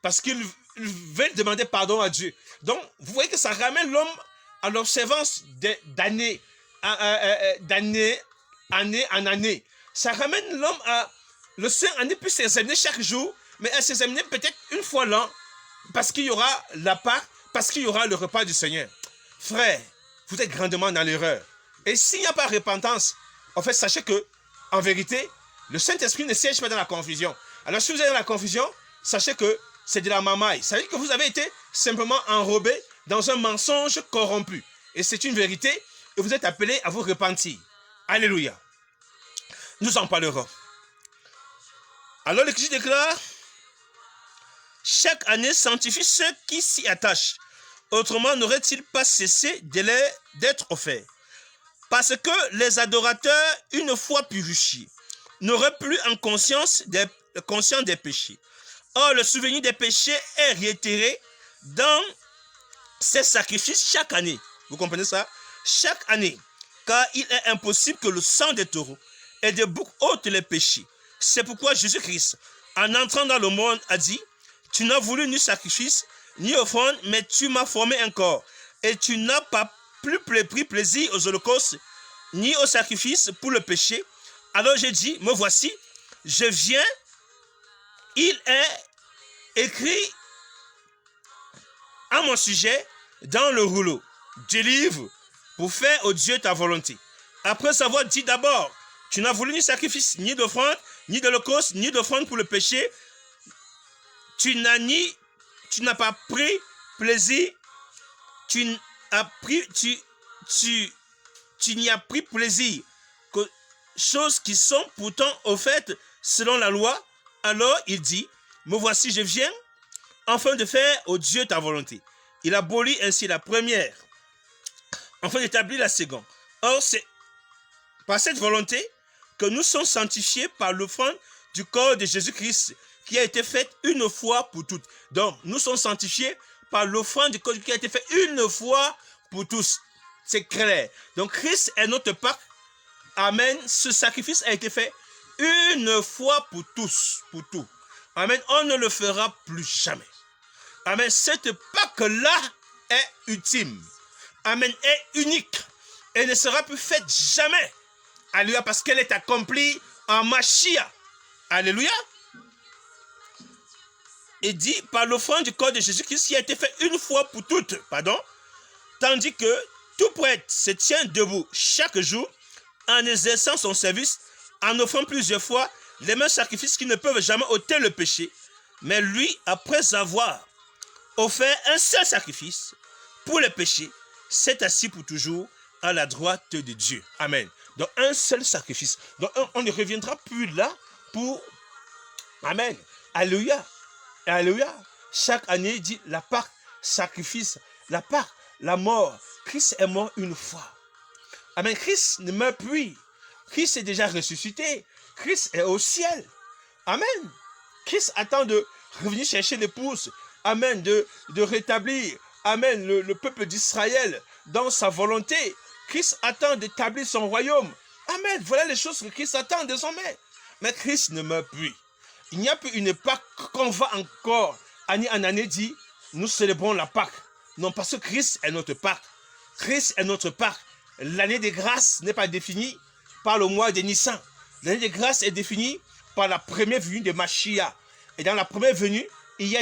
[SPEAKER 1] parce qu'ils veulent demander pardon à Dieu. Donc, vous voyez que ça ramène l'homme à l'observance d'année en année. Ça ramène l'homme à le Saint année peut s'examiner chaque jour, mais elle s'examiner peut-être une fois l'an parce qu'il y aura la Pâque, parce qu'il y aura le repas du Seigneur. Frère, vous êtes grandement dans l'erreur. Et s'il n'y a pas repentance, en fait, sachez que, en vérité, le Saint-Esprit ne siège pas dans la confusion. Alors, si vous êtes dans la confusion, sachez que c'est de la mamaille. Ça veut dire que vous avez été simplement enrobé dans un mensonge corrompu. Et c'est une vérité, et vous êtes appelé à vous repentir. Alléluia. Nous en parlerons. Alors, l'Écriture déclare, chaque année sanctifie ceux qui s'y attachent. Autrement, n'aurait-il pas cessé d'être offert? Parce que les adorateurs, une fois purifiés, n'auraient plus en conscience des péchés. Or, le souvenir des péchés est réitéré dans ces sacrifices chaque année. Vous comprenez ça? chaque année, car il est impossible que le sang des taureaux et des boucs ôte les péchés. C'est pourquoi Jésus-Christ, en entrant dans le monde, a dit, tu n'as voulu ni sacrifice, ni offrande, mais tu m'as formé un corps. Et tu n'as pas plus pris plaisir aux holocaustes, ni aux sacrifices pour le péché. Alors j'ai dit, me voici, je viens. Il est écrit à mon sujet dans le rouleau du livre pour faire au Dieu ta volonté. Après avoir dit d'abord, tu n'as voulu ni sacrifice, ni d'offrande, ni d'holocauste, ni d'offrande pour le péché. Tu n'as pas pris plaisir, tu n'y as pris plaisir que choses qui sont pourtant offertes selon la loi. Alors il dit, me voici, je viens, afin de faire au Dieu ta volonté. Il abolit ainsi la première, afin d'établir la seconde. Or, c'est par cette volonté que nous sommes sanctifiés par l'offrande du corps de Jésus-Christ, qui a été faite une fois pour toutes. Donc, nous sommes sanctifiés par l'offrande du corps qui a été faite une fois pour tous. C'est clair. Donc, Christ est notre Pâque. Amen. Ce sacrifice a été fait une fois pour tous, pour tout. Amen. On ne le fera plus jamais. Amen. Cette Pâque-là est ultime. Amen. Est unique. Et ne sera plus faite jamais. Alléluia. Parce qu'elle est accomplie en Mashiach. Alléluia. Et dit par l'offrande du corps de Jésus-Christ qui a été fait une fois pour toutes. Pardon. Tandis que tout prêtre se tient debout chaque jour en exerçant son service, en offrant plusieurs fois les mêmes sacrifices qui ne peuvent jamais ôter le péché. Mais lui, après avoir offert un seul sacrifice pour le péché, s'est assis pour toujours à la droite de Dieu. Amen. Donc un seul sacrifice. Donc on ne reviendra plus là pour... Amen. Alléluia. Alléluia. Chaque année, il dit la Pâque, sacrifice, la Pâque, la mort. Christ est mort une fois. Amen. Christ ne meurt plus. Christ est déjà ressuscité. Christ est au ciel. Amen. Christ attend de revenir chercher l'épouse. Amen. De rétablir. Amen. Le peuple d'Israël dans sa volonté. Christ attend d'établir son royaume. Amen. Voilà les choses que Christ attend désormais. Mais Christ ne meurt plus. Il n'y a plus une Pâque qu'on va encore, année en année, dire, nous célébrons la Pâque. Non, parce que Christ est notre Pâque. Christ est notre Pâque. L'année des grâces n'est pas définie par le mois de Nissan. L'année des grâces est définie par la première venue de Mashiach. Et dans la première venue, il y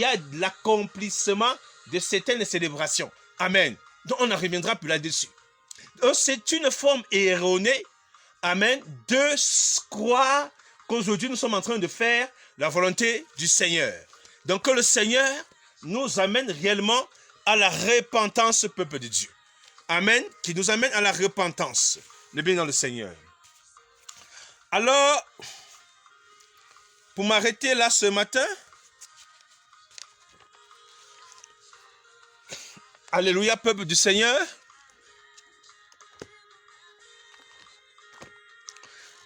[SPEAKER 1] a l'accomplissement de certaines célébrations. Amen. Donc on ne reviendra plus là-dessus. Donc c'est une forme erronée, amen, de croire qu'aujourd'hui nous sommes en train de faire la volonté du Seigneur. Donc que le Seigneur nous amène réellement à la repentance, peuple de Dieu. Amen, qui nous amène à la repentance. Le bien dans le Seigneur. Alors, pour m'arrêter là ce matin, alléluia, peuple du Seigneur,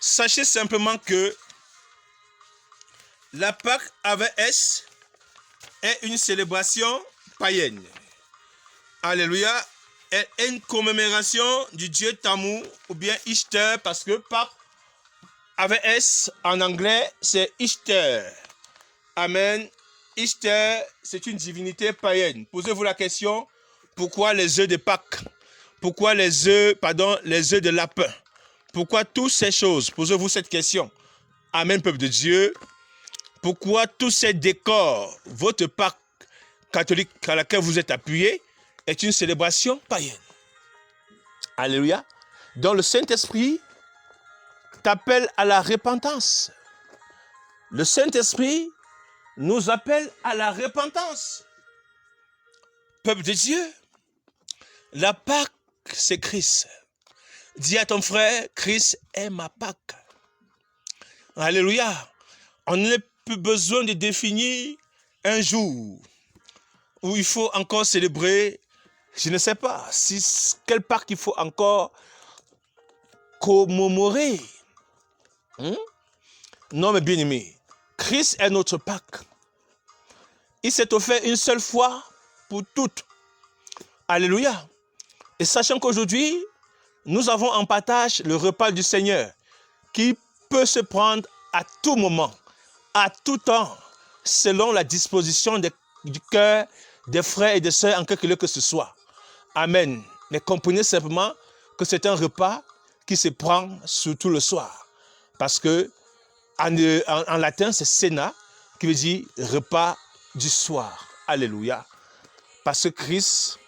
[SPEAKER 1] sachez simplement que la Pâque avec S est une célébration païenne. Alléluia. Est une commémoration du dieu Tammuz ou bien Ishtar, parce que Pâques avec S en anglais c'est Ishtar. Amen. Ishtar, c'est une divinité païenne. Posez-vous la question, pourquoi les œufs de Pâques? Pourquoi les œufs de lapin? Pourquoi toutes ces choses? Posez-vous cette question. Amen, peuple de Dieu. Pourquoi tous ces décors, votre Pâque catholique à laquelle vous êtes appuyé, est une célébration païenne? Alléluia. Donc le Saint-Esprit t'appelle à la repentance. Le Saint-Esprit nous appelle à la repentance. Peuple de Dieu, la Pâque, c'est Christ. Dis à ton frère, Christ est ma Pâque. Alléluia. On n'a plus besoin de définir un jour où il faut encore célébrer. Je ne sais pas quelle Pâque il faut encore commémorer. Non, mais bien aimé, Christ est notre Pâque. Il s'est offert une seule fois pour toutes. Alléluia. Et sachant qu'aujourd'hui, nous avons en partage le repas du Seigneur qui peut se prendre à tout moment, à tout temps, selon la disposition du cœur des frères et des sœurs en quelque lieu que ce soit. Amen. Mais comprenez simplement que c'est un repas qui se prend surtout le soir. Parce que en latin, c'est cena, qui veut dire repas du soir. Alléluia. Parce que Christ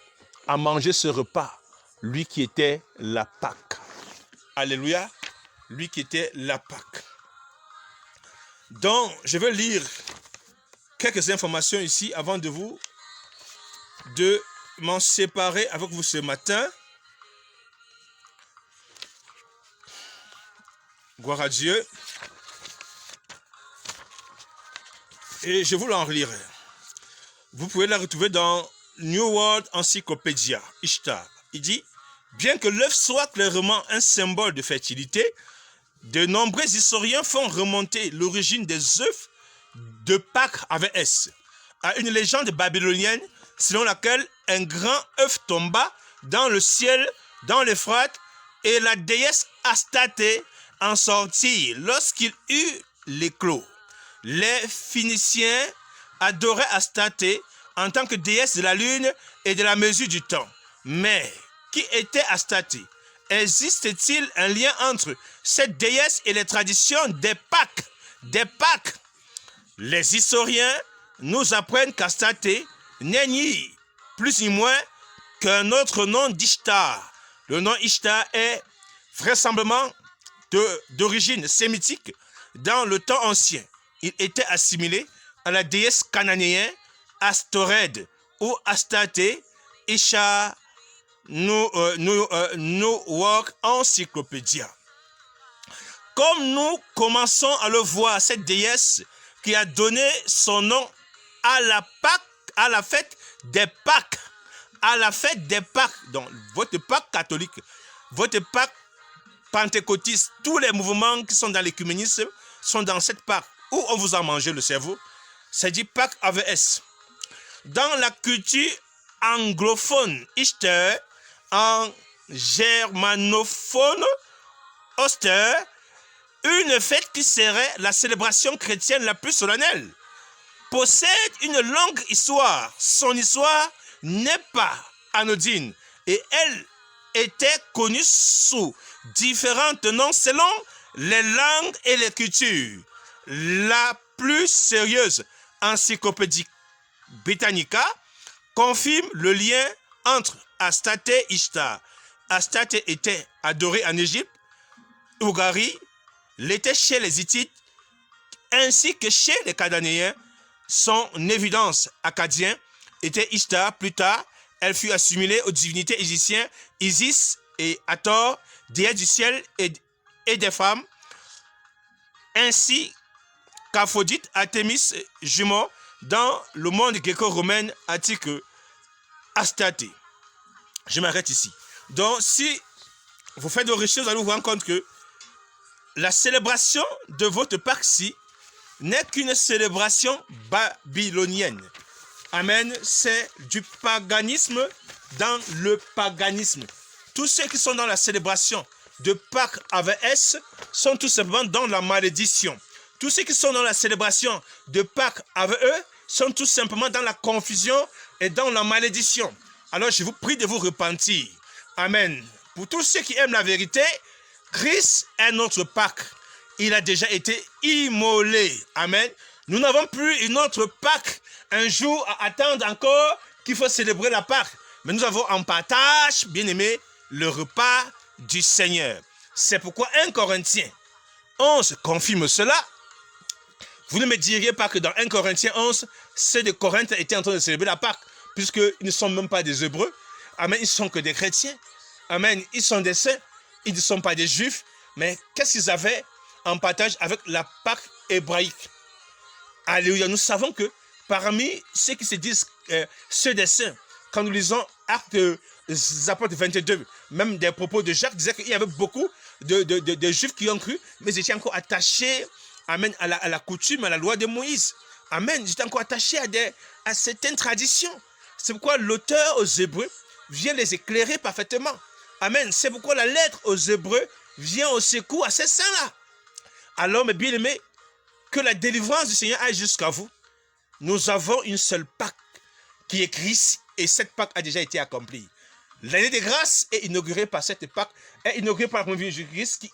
[SPEAKER 1] a mangé ce repas, lui qui était la Pâque. Alléluia. Lui qui était la Pâque. Donc, je vais lire quelques informations ici avant de m'en séparer avec vous ce matin. Gloire à Dieu. Et je vous l'en lirai. Vous pouvez la retrouver dans New World Encyclopedia, Ishtar. Il dit, bien que l'œuf soit clairement un symbole de fertilité, de nombreux historiens font remonter l'origine des œufs de Pâques avec S à une légende babylonienne selon laquelle un grand œuf tomba dans le ciel, dans l'Euphrate, et la déesse Astarté en sortit lorsqu'il eut l'éclos. Les Phéniciens adoraient Astarté en tant que déesse de la lune et de la mesure du temps. Mais qui était Astarté? Existe-t-il un lien entre cette déesse et les traditions des Pâques? Les historiens nous apprennent qu'Astarté n'est ni plus ni moins qu'un autre nom d'Ishtar. Le nom Ishtar est vraisemblablement d'origine sémitique dans le temps ancien. Il était assimilé à la déesse cananéenne Astorède ou Astarté, Isha New World Encyclopedia. Comme nous commençons à le voir, cette déesse qui a donné son nom à la Pâque, à la fête des Pâques, donc votre Pâque catholique, votre Pâque pentecôtiste, tous les mouvements qui sont dans l'écuménisme sont dans cette Pâque où on vous a mangé le cerveau. C'est dit Pâque avec S. Dans la culture anglophone, Easter, en germanophone, Oster, une fête qui serait la célébration chrétienne la plus solennelle, possède une longue histoire. Son histoire n'est pas anodine et elle était connue sous différents noms selon les langues et les cultures. La plus sérieuse encyclopédie Britannica confirme le lien entre Astarté et Ishtar. Astarté était adorée en Égypte, Ougarie, l'était chez les Hittites, ainsi que chez les Cananéens. Son évidence acadienne était Ishtar. Plus tard, elle fut assimilée aux divinités égyptiennes Isis et Hathor, déesses du ciel et des femmes, ainsi qu'Aphrodite, Artémis, jumeau, dans le monde gréco-romain antique Astarté. Je m'arrête ici. Donc, si vous faites de recherches, vous allez vous rendre compte que la célébration de votre Pâques-ci n'est qu'une célébration babylonienne. Amen. C'est du paganisme dans le paganisme. Tous ceux qui sont dans la célébration de Pâques avec S sont tout simplement dans la malédiction. Tous ceux qui sont dans la célébration de Pâques avec eux sont tout simplement dans la confusion et dans la malédiction. Alors je vous prie de vous repentir. Amen. Pour tous ceux qui aiment la vérité, Christ est notre Pâques. Il a déjà été immolé. Amen. Nous n'avons plus une autre Pâques un jour à attendre encore qu'il faut célébrer la Pâques. Mais nous avons en partage, bien aimé, le repas du Seigneur. C'est pourquoi 1 Corinthiens 11 confirme cela. Vous ne me diriez pas que dans 1 Corinthiens 11, ceux de Corinthe étaient en train de célébrer la Pâques, puisqu'ils ne sont même pas des Hébreux. Amen, ils ne sont que des chrétiens. Amen, ils sont des saints. Ils ne sont pas des juifs. Mais qu'est-ce qu'ils avaient en partage avec la Pâque hébraïque? Alléluia, nous savons que parmi ceux qui se disent ceux des saints, quand nous lisons Actes des Apôtres 22, même des propos de Jacques, disaient qu'il y avait beaucoup de juifs qui ont cru, mais ils étaient encore attachés, amen, à la coutume, à la loi de Moïse. Amen, ils étaient encore attachés à certaines traditions. C'est pourquoi l'auteur aux Hébreux vient les éclairer parfaitement. Amen. C'est pourquoi la lettre aux Hébreux vient au secours à ces saints-là. Alors, mes bien-aimés, que la délivrance du Seigneur aille jusqu'à vous. Nous avons une seule Pâque qui est Christ et cette Pâque a déjà été accomplie. L'année de grâce est inaugurée par cette Pâque, est inaugurée par le premier Jésus-Christ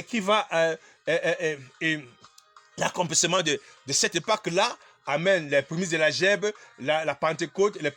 [SPEAKER 1] qui va l'accomplissement de cette Pâque-là. Amen. Les prémices de la Gèbe, la Pentecôte, les